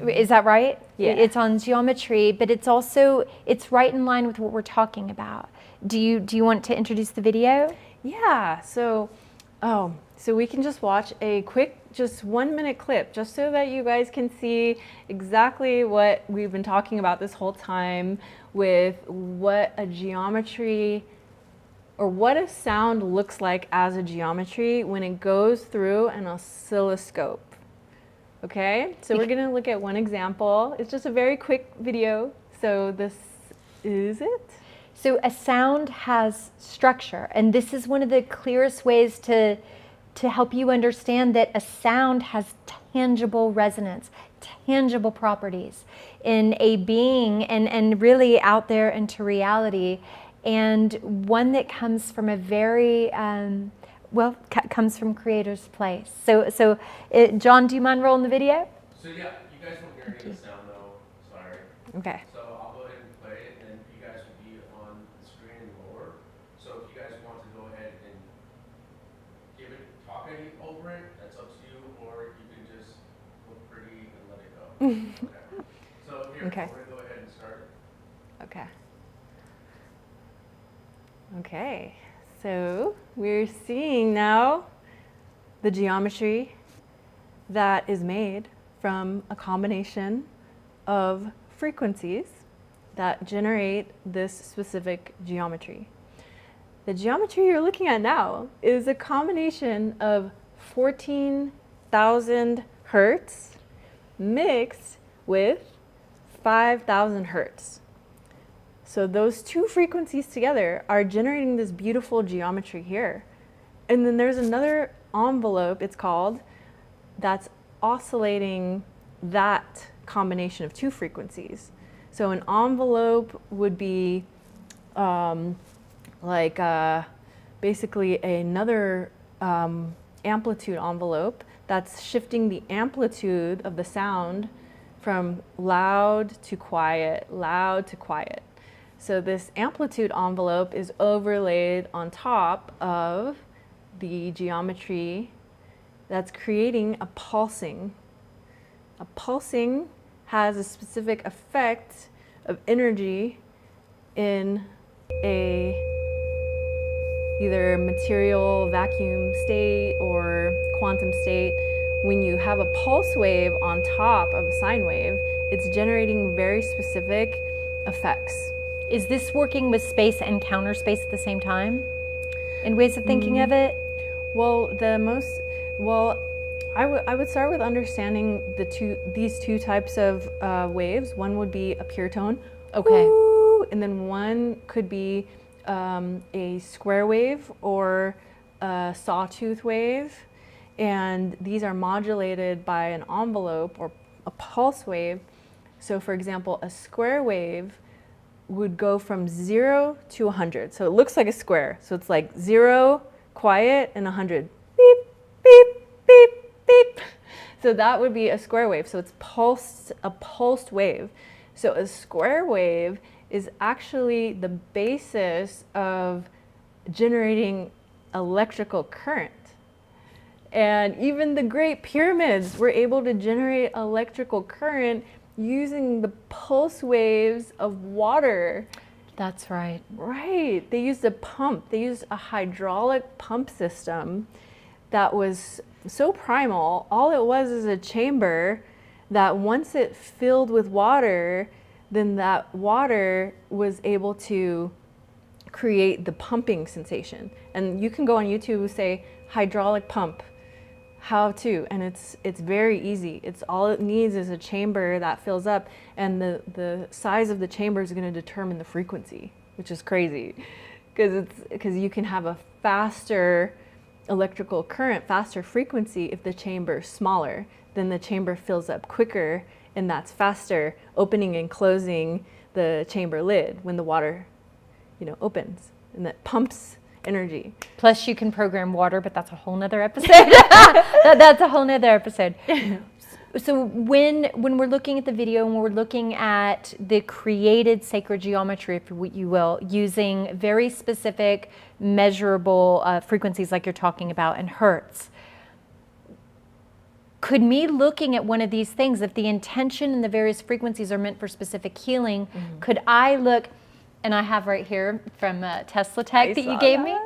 Is that right? Yeah. It's on geometry, but it's right in line with what we're talking about. Do you want to introduce the video? Yeah. So we can just watch a quick, just 1 minute clip, just so that you guys can see exactly what we've been talking about this whole time with what a geometry or what a sound looks like as a geometry when it goes through an oscilloscope. Okay, so we're gonna look at one example. It's just a very quick video. So this is it. So a sound has structure, and this is one of the clearest ways to help you understand that a sound has tangible resonance, tangible properties in a being and really out there into reality, and one that comes from a very comes from Creator's place. So John, do you mind rolling the video? So yeah, you guys won't hear any of the sound though, sorry. Okay. So I'll go ahead and play it, and then you guys will be on the screen and lower. So if you guys want to go ahead and talk over it, that's up to you, or you can just look pretty and let it go. Okay. So here, Okay. we're gonna go ahead and start. Okay. Okay. So we're seeing now the geometry that is made from a combination of frequencies that generate this specific geometry. The geometry you're looking at now is a combination of 14,000 hertz mixed with 5,000 hertz. So those two frequencies together are generating this beautiful geometry here. And then there's another envelope, it's called, that's oscillating that combination of two frequencies. So an envelope would be basically another amplitude envelope that's shifting the amplitude of the sound from loud to quiet, loud to quiet. So this amplitude envelope is overlaid on top of the geometry that's creating a pulsing. A pulsing has a specific effect of energy in a either material vacuum state or quantum state. When you have a pulse wave on top of a sine wave, it's generating very specific effects. Is this working with space and counter space at the same time? In ways of thinking of it? Well, I would start with understanding these two types of waves. One would be a pure tone, okay, woo, and then one could be a square wave or a sawtooth wave, and these are modulated by an envelope or a pulse wave. So, for example, a square wave would go from 0 to 100. So it looks like a square. So it's like 0, quiet, and 100. Beep, beep, beep, beep. So that would be a square wave. So it's a pulsed wave. So a square wave is actually the basis of generating electrical current. And even the Great Pyramids were able to generate electrical current using the pulse waves of water. That's right. Right. They used a pump. They used a hydraulic pump system that was so primal. All it was is a chamber that once it filled with water, then that water was able to create the pumping sensation. And you can go on YouTube and say hydraulic pump, how to, and it's very easy. It's all it needs is a chamber that fills up, and the size of the chamber is going to determine the frequency, which is crazy, because you can have a faster electrical current, faster frequency if the chamber is smaller. Then the chamber fills up quicker, and that's faster opening and closing the chamber lid when the water, opens, and that pumps energy. Plus you can program water, but that's a whole nother episode. That's a whole nother episode. So when we're looking at the video and we're looking at the created sacred geometry, if you will, using very specific measurable frequencies like you're talking about in hertz, could me looking at one of these things, if the intention and the various frequencies are meant for specific healing, could I look, and I have right here from Tesla Tech that you gave me,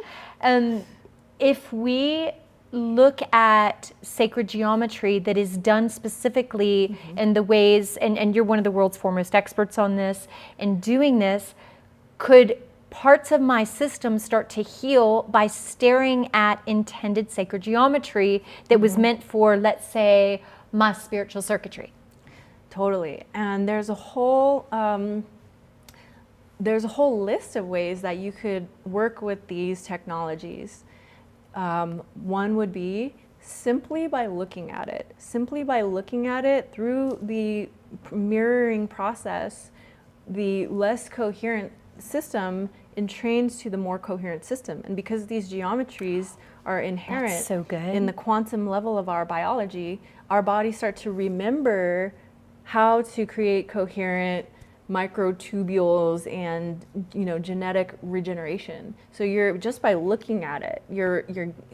if we look at sacred geometry that is done specifically in the ways, and you're one of the world's foremost experts on this, in doing this, could parts of my system start to heal by staring at intended sacred geometry that was meant for, let's say, my spiritual circuitry? Totally. And there's a whole list of ways that you could work with these technologies. One would be simply by looking at it. Simply by looking at it through the mirroring process, the less coherent system entrains to the more coherent system. And because these geometries are inherent in the quantum level of our biology, our bodies start to remember how to create coherent microtubules and genetic regeneration. So you're just by looking at it, you're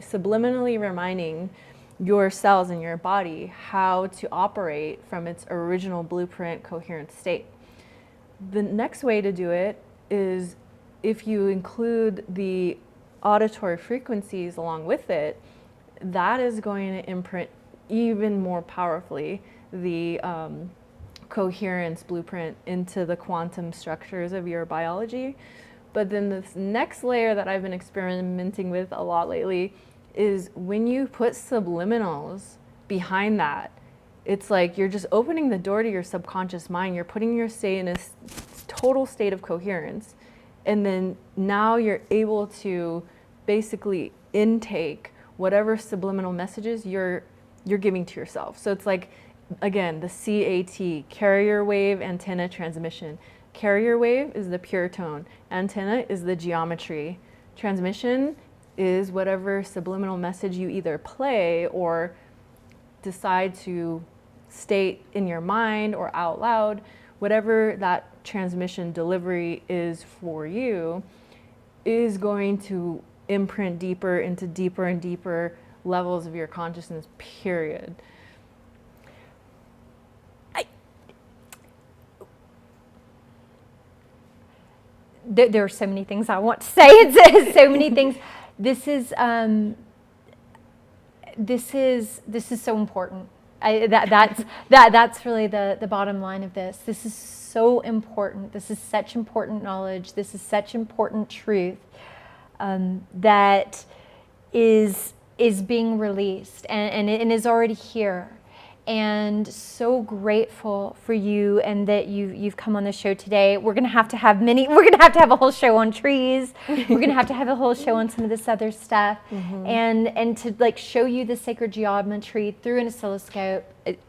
subliminally reminding your cells in your body how to operate from its original blueprint coherent state. The next way to do it is if you include the auditory frequencies along with it, that is going to imprint even more powerfully the coherence blueprint into the quantum structures of your biology. But then this next layer that I've been experimenting with a lot lately is when you put subliminals behind that, it's like you're just opening the door to your subconscious mind. You're putting your state in a total state of coherence. And then now you're able to basically intake whatever subliminal messages you're giving to yourself. So it's like, again, the CAT, carrier wave antenna transmission. Carrier wave is the pure tone. Antenna is the geometry. Transmission is whatever subliminal message you either play or decide to state in your mind or out loud. Whatever that transmission delivery is for you is going to imprint deeper into deeper and deeper levels of your consciousness, period. There are so many things I want to say. It's so many things. This is so important. That's really the bottom line of this. This is so important. This is such important knowledge. This is such important truth that is being released and is already here. And so grateful for you and that you've come on the show today. We're gonna have to have a whole show on trees. We're gonna have to have a whole show on some of this other stuff, and to like show you the sacred geometry through an oscilloscope.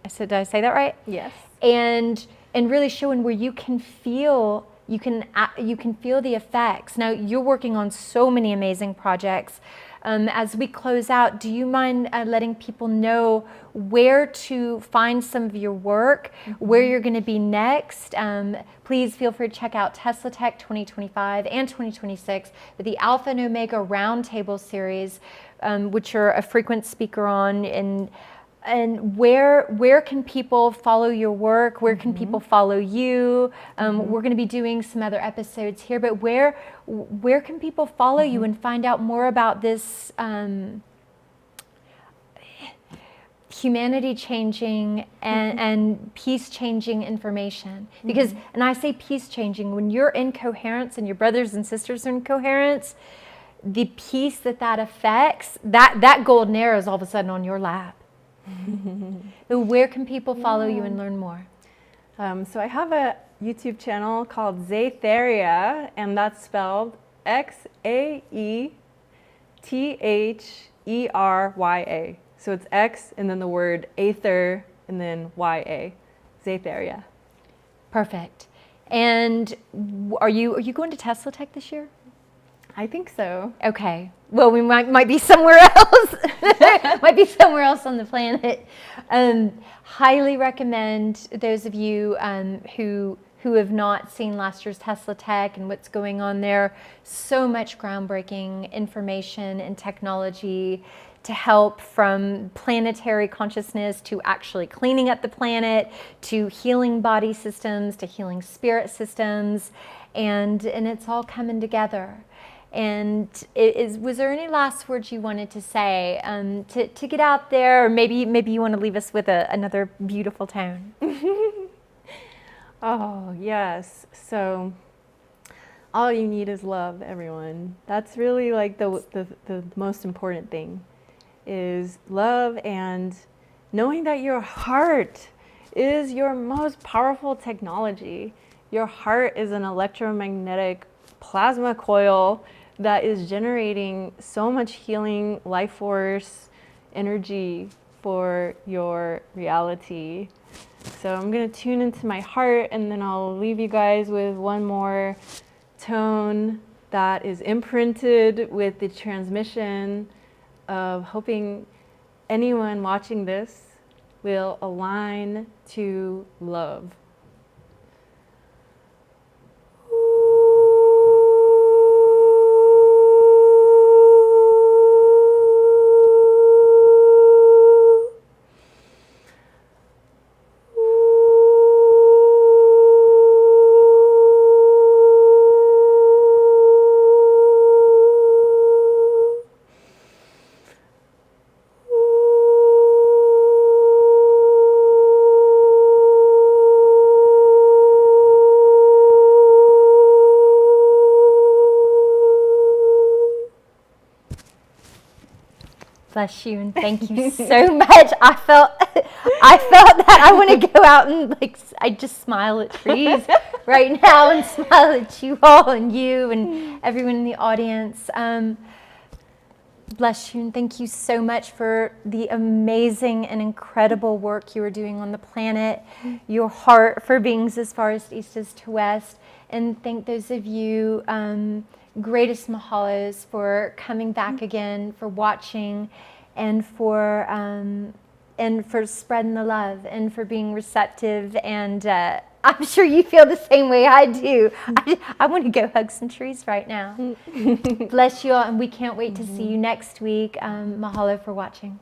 So did I say that right? Yes. And really showing where you can feel the effects. Now you're working on so many amazing projects. As we close out, do you mind letting people know where to find some of your work, where you're going to be next? Please feel free to check out Tesla Tech 2025 and 2026, with the Alpha and Omega Roundtable series, which you're a frequent speaker on. And and where can people follow your work? Where can people follow you? We're going to be doing some other episodes here, but where can people follow you and find out more about this humanity changing and peace changing information? Because, and I say peace changing, when you're in coherence and your brothers and sisters are in coherence, the peace that affects, that golden arrow is all of a sudden on your lap. So where can people follow you and learn more? So I have a YouTube channel called Xaetheria, and that's spelled Xaetheria. So it's X and then the word aether and then YA. Xaetheria. Perfect. And are you going to Tesla Tech this year? I think so. Okay. Well, we might be somewhere else. Might be somewhere else on the planet. Highly recommend those of you who have not seen last year's Tesla Tech and what's going on there. So much groundbreaking information and technology to help, from planetary consciousness to actually cleaning up the planet, to healing body systems, to healing spirit systems, and it's all coming together. And was there any last words you wanted to say to get out there, or maybe you want to leave us with another beautiful tone? Oh, yes. So all you need is love, everyone. That's really like the most important thing, is love, and knowing that your heart is your most powerful technology. Your heart is an electromagnetic plasma coil that is generating so much healing life force energy for your reality. So I'm going to tune into my heart, and then I'll leave you guys with one more tone that is imprinted with the transmission of hoping anyone watching this will align to love. Bless you, and thank you so much. I felt that I want to go out and I just smile at trees right now and smile at you all and you and everyone in the audience. Bless you, and thank you so much for the amazing and incredible work you are doing on the planet, your heart for beings as far as east as to west, and thank those of you, greatest mahalos, for coming back again, for watching, and for spreading the love, and for being receptive. And I'm sure you feel the same way I do. I want to go hug some trees right now. Bless you all, and we can't wait to see you next week. Mahalo for watching.